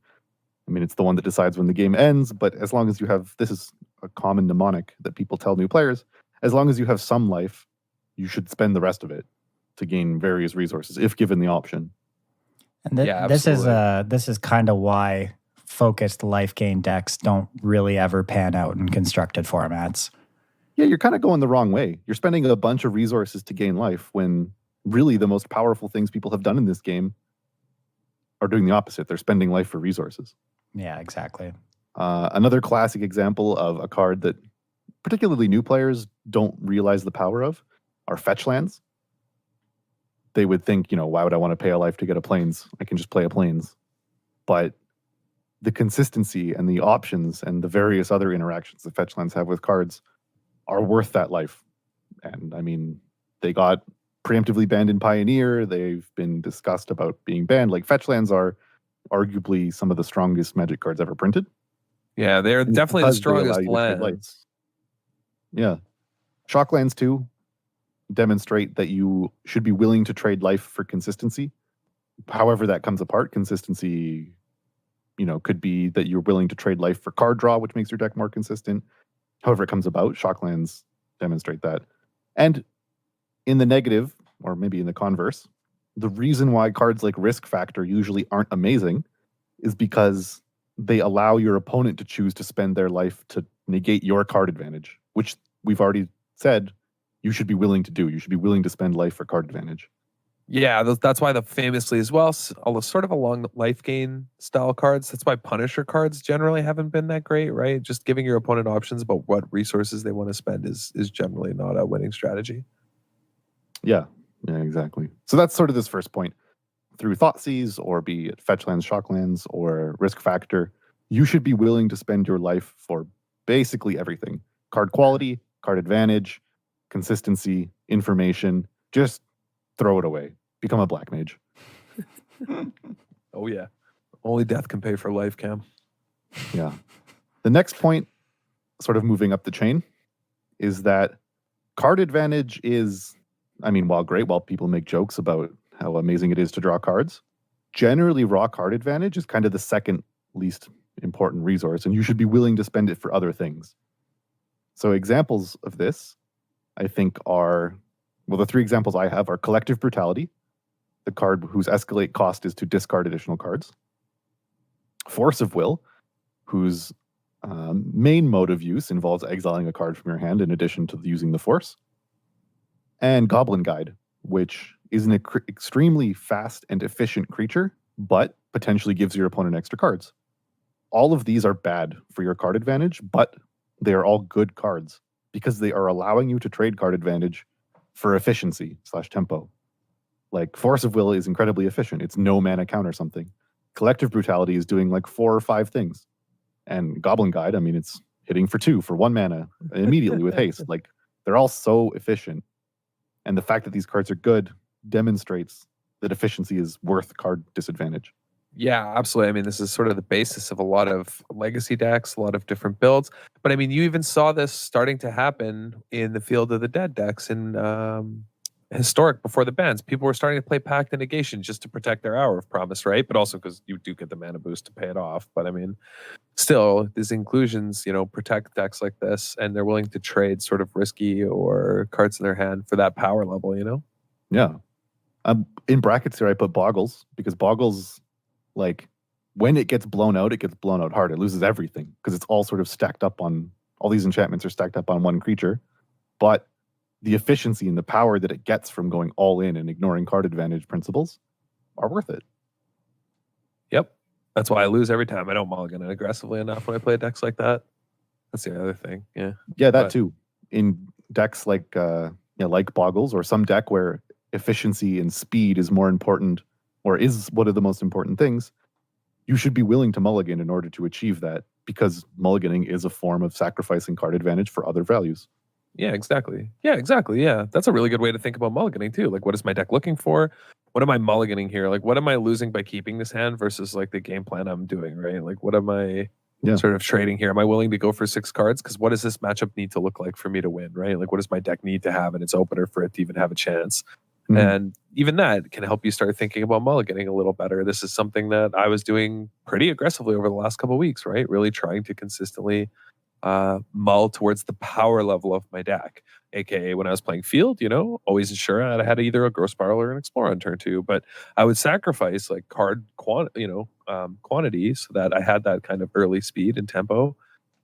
I mean, it's the one that decides when the game ends, but as long as you have, this is a common mnemonic that people tell new players, as long as you have some life, you should spend the rest of it to gain various resources if given the option. And this is kind of why focused life gain decks don't really ever pan out in constructed formats. Yeah, you're kind of going the wrong way. You're spending a bunch of resources to gain life when really the most powerful things people have done in this game are doing the opposite. They're spending life for resources. Yeah, exactly. Another classic example of a card that particularly new players don't realize the power of are Fetchlands. They would think, why would I want to pay a life to get a Plains? I can just play a Plains. But the consistency and the options and the various other interactions that Fetchlands have with cards are worth that life. And I mean, they got preemptively banned in Pioneer. They've been discussed about being banned. Like, Fetchlands are arguably some of the strongest Magic cards ever printed. Yeah, they're And definitely the because they allow strongest you to trade life. lands. Yeah. Shocklands too demonstrate that you should be willing to trade life for consistency. However that comes apart, consistency, could be that you're willing to trade life for card draw, which makes your deck more consistent. However it comes about, Shocklands demonstrate that. And in the negative, or maybe in the converse, the reason why cards like Risk Factor usually aren't amazing is because they allow your opponent to choose to spend their life to negate your card advantage, which we've already said you should be willing to do. You should be willing to spend life for card advantage. Yeah, that's why the famously as well, sort of along life gain style cards. That's why Punisher cards generally haven't been that great, right? Just giving your opponent options about what resources they want to spend is generally not a winning strategy. Yeah, exactly. So that's sort of this first point. Through Thoughtseize, or be it Fetchlands, Shocklands, or Risk Factor, you should be willing to spend your life for basically everything. Card quality, card advantage, consistency, information. Just throw it away. Become a black mage. Oh yeah. Only death can pay for life, Cam. Yeah. The next point, sort of moving up the chain, is that card advantage is, while people make jokes about how amazing it is to draw cards, generally raw card advantage is kind of the second least important resource, and you should be willing to spend it for other things. So examples of this, I think, are, the three examples I have are Collective Brutality, the card whose escalate cost is to discard additional cards. Force of Will, whose main mode of use involves exiling a card from your hand in addition to using the force. And Goblin Guide, which is an extremely fast and efficient creature, but potentially gives your opponent extra cards. All of these are bad for your card advantage, but they are all good cards because they are allowing you to trade card advantage for efficiency / tempo. Like, Force of Will is incredibly efficient. It's no mana counter something. Collective Brutality is doing like 4 or 5 things. And Goblin Guide, it's hitting for 2 for 1 mana immediately with haste. Like, they're all so efficient. And the fact that these cards are good demonstrates that efficiency is worth card disadvantage. Yeah, absolutely. This is sort of the basis of a lot of legacy decks, a lot of different builds. But you even saw this starting to happen in the Field of the Dead decks in Historic before the bans. People were starting to play Pact and Negation just to protect their Hour of Promise, right? But also because you do get the mana boost to pay it off. But still, these inclusions, protect decks like this, and they're willing to trade sort of risky or cards in their hand for that power level, Yeah. In brackets here, I put Boggles, because Boggles, like, when it gets blown out hard. It loses everything because it's all sort of stacked up on, all these enchantments are stacked up on one creature. But the efficiency and the power that it gets from going all in and ignoring card advantage principles are worth it. Yep. That's why I lose every time. I don't mulligan it aggressively enough when I play decks like that. That's the other thing. Yeah. Yeah, that too. In decks like Boggles, or some deck where efficiency and speed is more important, or is one of the most important things, you should be willing to mulligan in order to achieve that, because mulliganing is a form of sacrificing card advantage for other values. Yeah, exactly. Yeah, that's a really good way to think about mulliganing too. Like, what is my deck looking for? What am I mulliganing here? Like, what am I losing by keeping this hand versus like the game plan I'm doing, right? Like, what am I sort of trading here? Am I willing to go for 6 cards? Because what does this matchup need to look like for me to win, right? Like, what does my deck need to have in its opener for it to even have a chance? Mm-hmm. And even that can help you start thinking about mulliganing a little better. This is something that I was doing pretty aggressively over the last couple of weeks, right? Really trying to consistently mull towards the power level of my deck, aka when I was playing field, always ensure I had either a Growth Spiral or an Explorer on turn 2, but I would sacrifice like card quantity so that I had that kind of early speed and tempo,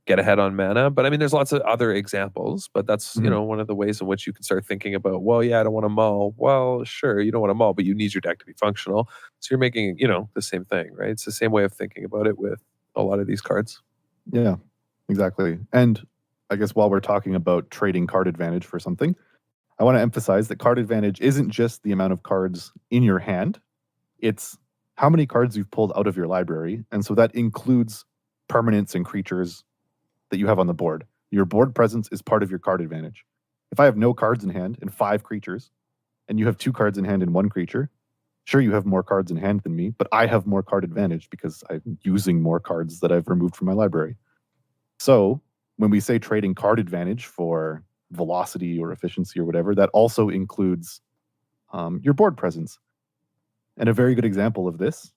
get ahead on mana. But there's lots of other examples, but that's one of the ways in which you can start thinking about, well, yeah, I don't want to mull. Well, sure, you don't want to mull, but you need your deck to be functional, so you're making the same thing, right? It's the same way of thinking about it with a lot of these cards. Yeah, exactly. And I guess while we're talking about trading card advantage for something, I want to emphasize that card advantage isn't just the amount of cards in your hand. It's how many cards you've pulled out of your library. And so that includes permanents and creatures that you have on the board. Your board presence is part of your card advantage. If I have no cards in hand and 5 creatures, and you have 2 cards in hand and 1 creature, sure, you have more cards in hand than me, but I have more card advantage because I'm using more cards that I've removed from my library. So when we say trading card advantage for velocity or efficiency or whatever, that also includes your board presence. And a very good example of this,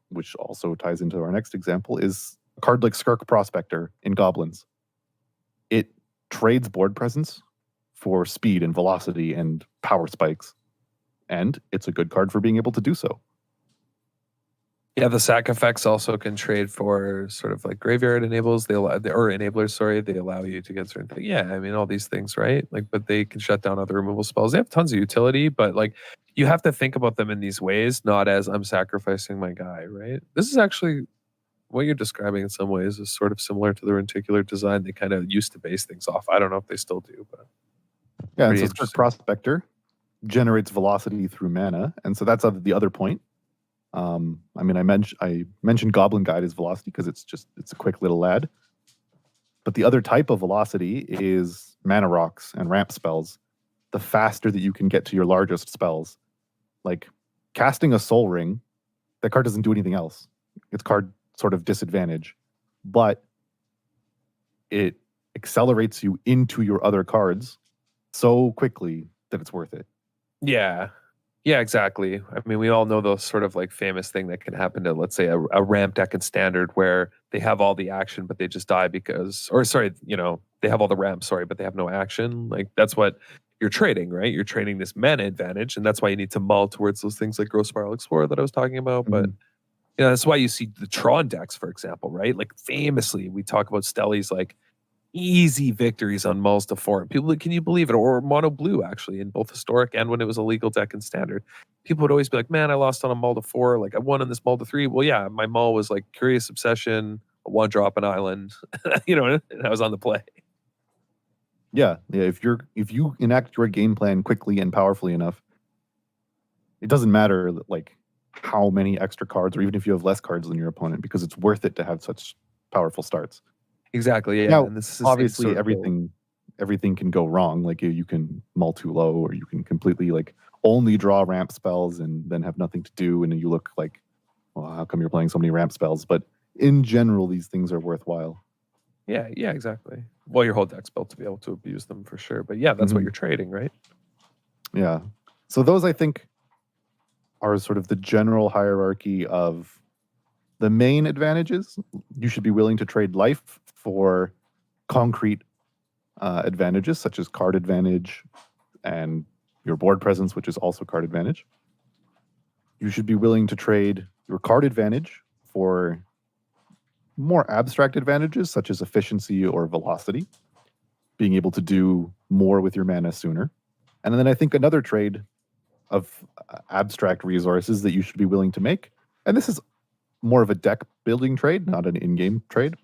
which also ties into our next example, is a card like Skirk Prospector in Goblins. It trades board presence for speed and velocity and power spikes. And it's a good card for being able to do so. Yeah, the sack effects also can trade for sort of like graveyard enables. They allow, or enablers, sorry. They allow you to get certain things. Yeah, I mean all these things, right? Like, but they can shut down other removal spells. They have tons of utility, but like you have to think about them in these ways, not as I'm sacrificing my guy, right? This is actually what you're describing in some ways is sort of similar to the reticular design. They kind of used to base things off. I don't know if they still do, but yeah. And so Skirk Prospector generates velocity through mana, and so that's the other point. I mean, I mentioned Goblin Guide as velocity because it's a quick little lad. But the other type of velocity is mana rocks and ramp spells. The faster that you can get to your largest spells, like casting a Soul Ring, that card doesn't do anything else. It's card sort of disadvantage, but it accelerates you into your other cards so quickly that it's worth it. Yeah. Yeah, exactly. I mean, we all know those sort of like famous thing that can happen to, let's say, a ramp deck in Standard where they have all the action, but they just die because, or sorry, they have all the ramps, sorry, but they have no action. Like that's what you're trading, right? You're trading this mana advantage, and that's why you need to mull towards those things like Growth Spiral Explorer that I was talking about. But that's why you see the Tron decks, for example, right? Like famously, we talk about Stelli's like easy victories on mulls to 4. People, can you believe it? Or mono blue, actually, in both historic and when it was a legal deck in Standard. People would always be like, man, I lost on a mull to 4. Like I won on this mull to 3. Well, yeah, my mull was like Curious Obsession, a 1-drop an island, and I was on the play. Yeah. If you enact your game plan quickly and powerfully enough, it doesn't matter like how many extra cards, or even if you have less cards than your opponent, because it's worth it to have such powerful starts. Exactly. Yeah. Now, and this is obviously everything can go wrong. Like you can mull too low, or you can completely like only draw ramp spells and then have nothing to do, and you look like, well, how come you're playing so many ramp spells? But in general, these things are worthwhile. Yeah, exactly. Well, your whole deck's built to be able to abuse them for sure. But yeah, that's what you're trading, right? Yeah. So those, I think, are sort of the general hierarchy of the main advantages. You should be willing to trade life for concrete advantages, such as card advantage and your board presence, which is also card advantage. You should be willing to trade your card advantage for more abstract advantages, such as efficiency or velocity, being able to do more with your mana sooner. And then I think another trade of abstract resources that you should be willing to make, and this is more of a deck building trade, not an in-game trade,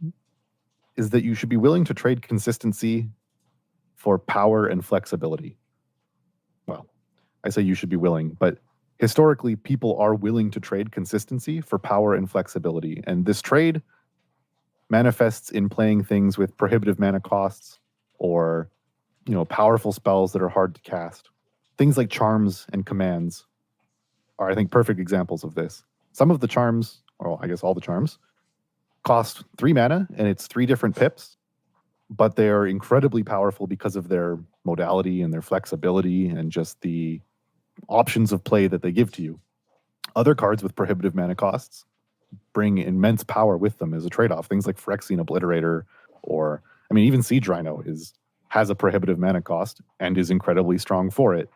is that you should be willing to trade consistency for power and flexibility. Well, I say you should be willing, but historically people are willing to trade consistency for power and flexibility. And this trade manifests in playing things with prohibitive mana costs or, powerful spells that are hard to cast. Things like charms and commands are, I think, perfect examples of this. Some of the charms, or I guess all the charms, cost 3 mana, and it's 3 different pips, but they are incredibly powerful because of their modality and their flexibility and just the options of play that they give to you. Other cards with prohibitive mana costs bring immense power with them as a trade-off. Things like Phyrexian Obliterator, or, even Siege Rhino has a prohibitive mana cost and is incredibly strong for it.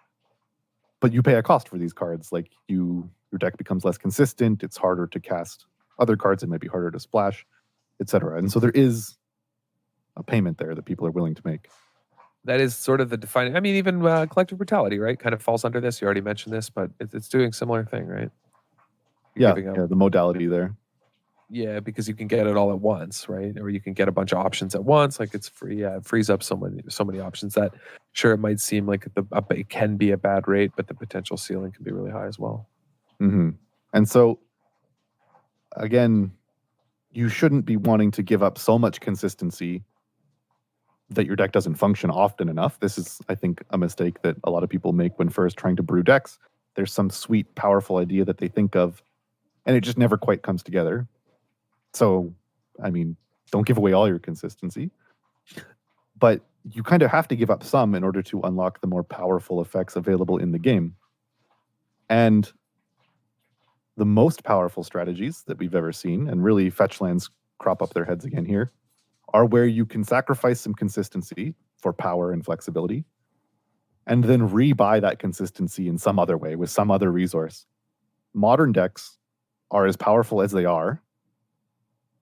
But you pay a cost for these cards. Like your deck becomes less consistent. It's harder to cast other cards. It might be harder to splash, etc. And so there is a payment there that people are willing to make. That is sort of the defining. Even Collective Brutality, right? Kind of falls under this. You already mentioned this, but it's doing similar thing, right? Yeah, the modality there. Yeah, because you can get it all at once, right? Or you can get a bunch of options at once. Like it's free. Yeah, it frees up so many options that, sure, it might seem like it can be a bad rate, but the potential ceiling can be really high as well. Mm-hmm. And so again, you shouldn't be wanting to give up so much consistency that your deck doesn't function often enough. This is, I think, a mistake that a lot of people make when first trying to brew decks. There's some sweet, powerful idea that they think of, and it just never quite comes together. So, I mean, don't give away all your consistency, but you kind of have to give up some in order to unlock the more powerful effects available in the game. And the most powerful strategies that we've ever seen, and really Fetchlands crop up their heads again here, are where you can sacrifice some consistency for power and flexibility, and then rebuy that consistency in some other way with some other resource. Modern decks are as powerful as they are,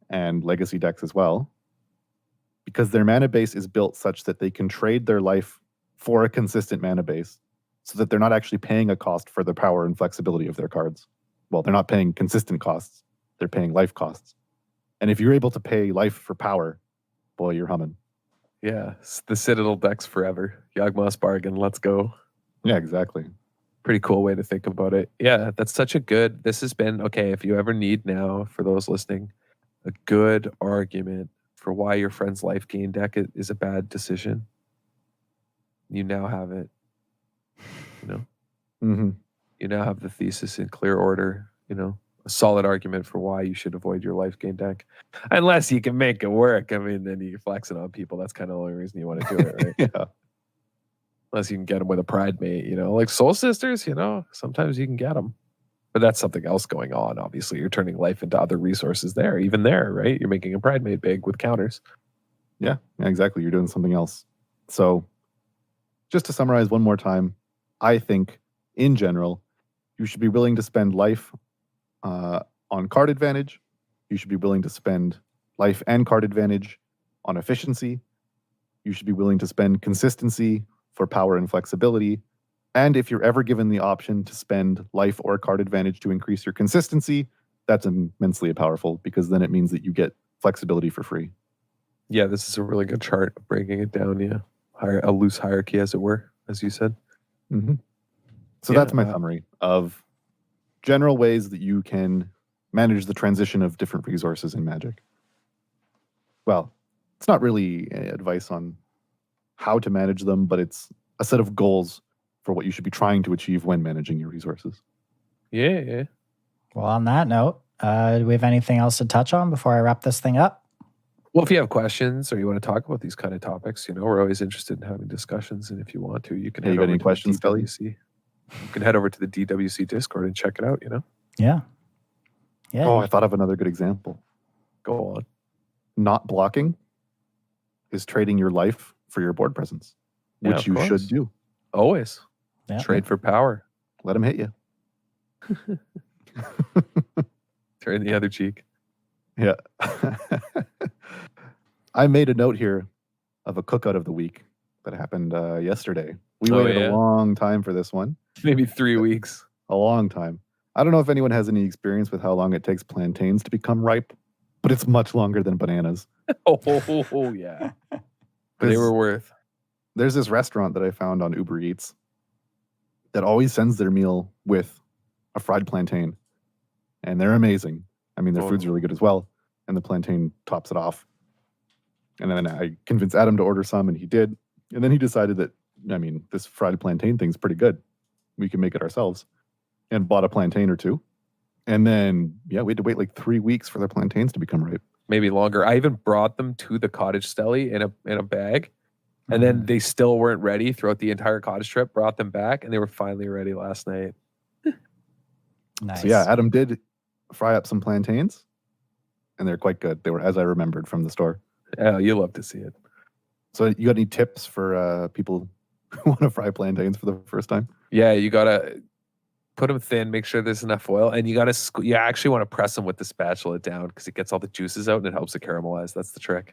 and legacy decks as well, because their mana base is built such that they can trade their life for a consistent mana base, so that they're not actually paying a cost for the power and flexibility of their cards. Well, they're not paying consistent costs, they're paying life costs. And if you're able to pay life for power, boy, you're humming. Yeah, the Citadel decks forever. Yawgmoth's bargain, let's go. Yeah, exactly. Pretty cool way to think about it. Yeah, that's such a good, this has been, okay, if you ever need now, for those listening, a good argument for why your friend's life gain deck is a bad decision. You now have it, you know? Mm-hmm. You now have the thesis in clear order, you know, a solid argument for why you should avoid your life gain deck. Unless you can make it work. I mean, then you flex it on people. That's kind of the only reason you want to do it, right? Yeah. Unless you can get them with a pride mate, you know, like Soul Sisters, you know, sometimes you can get them. But that's something else going on. Obviously, you're turning life into other resources there, even there, right? You're making a pride mate big with counters. Yeah, exactly. You're doing something else. So just to summarize one more time, I think in general, you should be willing to spend life on card advantage. You should be willing to spend life and card advantage on efficiency. You should be willing to spend consistency for power and flexibility. And if you're ever given the option to spend life or card advantage to increase your consistency, that's immensely powerful, because then it means that you get flexibility for free. Yeah, this is a really good chart, breaking it down. Yeah, a loose hierarchy, as it were, as you said. Mm-hmm. So Yeah, that's my summary of general ways that you can manage the transition of different resources in Magic. Well, it's not really advice on how to manage them, but it's a set of goals for what you should be trying to achieve when managing your resources. Yeah. Well, on that note, do we have anything else to touch on before I wrap this thing up? Well, if you have questions or you want to talk about these kind of topics, you know, we're always interested in having discussions. And if you want to, you can Hey, head you got over any to questions, the DWC. You can head over to the DWC Discord and check it out, you know? Yeah. Oh, I thought of another good example. Go on. Not blocking is trading your life for your board presence, Yeah, which of you course. should do. Always. Yeah. Trade for power. Let them hit you. Turn the other cheek. Yeah. I made a note here of a cookout of the week that happened yesterday. We waited a long time for this one. Maybe 3 weeks. A long time. I don't know if anyone has any experience with how long it takes plantains to become ripe, but it's much longer than bananas. Oh yeah. They were worth. There's this restaurant that I found on Uber Eats that always sends their meal with a fried plantain. And they're amazing. I mean, their food's really good as well. And the plantain tops it off. And then I convinced Adam to order some, and he did. And then he decided that, I mean, this fried plantain thing's pretty good. We can make it ourselves. And bought a plantain or two. And then, yeah, we had to wait like 3 weeks for the plantains to become ripe. Maybe longer. I even brought them to the cottage deli in a bag. And then they still weren't ready throughout the entire cottage trip. Brought them back, and they were finally ready last night. Nice. So yeah, Adam did fry up some plantains, and they're quite good. They were as I remembered from the store. Yeah, you love to see it. So you got any tips for people who want to fry plantains for the first time? Yeah, you gotta put them thin. Make sure there's enough oil, and you gotta. You actually want to press them with the spatula down, because it gets all the juices out and it helps it caramelize. That's the trick.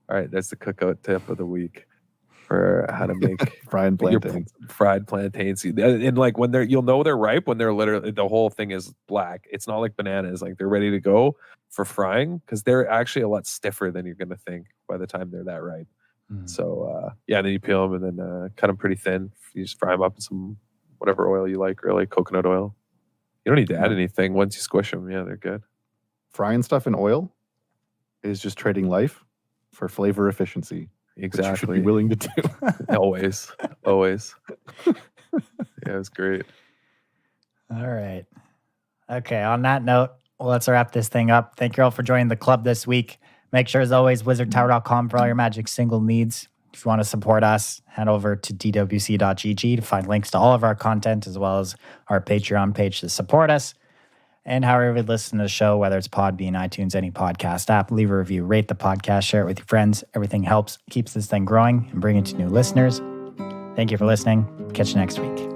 All right, that's the cookout tip of the week for how to make fried plantains. Fried plantains, and like when you'll know they're ripe when they're literally, the whole thing is black. It's not like bananas; like they're ready to go for frying, because they're actually a lot stiffer than you're gonna think by the time they're that ripe. So yeah, then you peel them and then cut them pretty thin. You just fry them up in some whatever oil you like, really, coconut oil. You don't need to add anything once you squish them. Yeah, they're good. frying stuff in oil is just trading life for flavor efficiency. Which you should Exactly. be willing to do. Always. Yeah, it was great. All right. Okay. On that note, let's wrap this thing up. Thank you all for joining the club this week. Make sure, as always, wizardtower.com for all your Magic single needs. If you want to support us, head over to dwc.gg to find links to all of our content, as well as our Patreon page to support us. And however you listen to the show, whether it's Podbean, iTunes, any podcast app, leave a review, rate the podcast, share it with your friends. Everything helps, keeps this thing growing and bring it to new listeners. Thank you for listening. Catch you next week.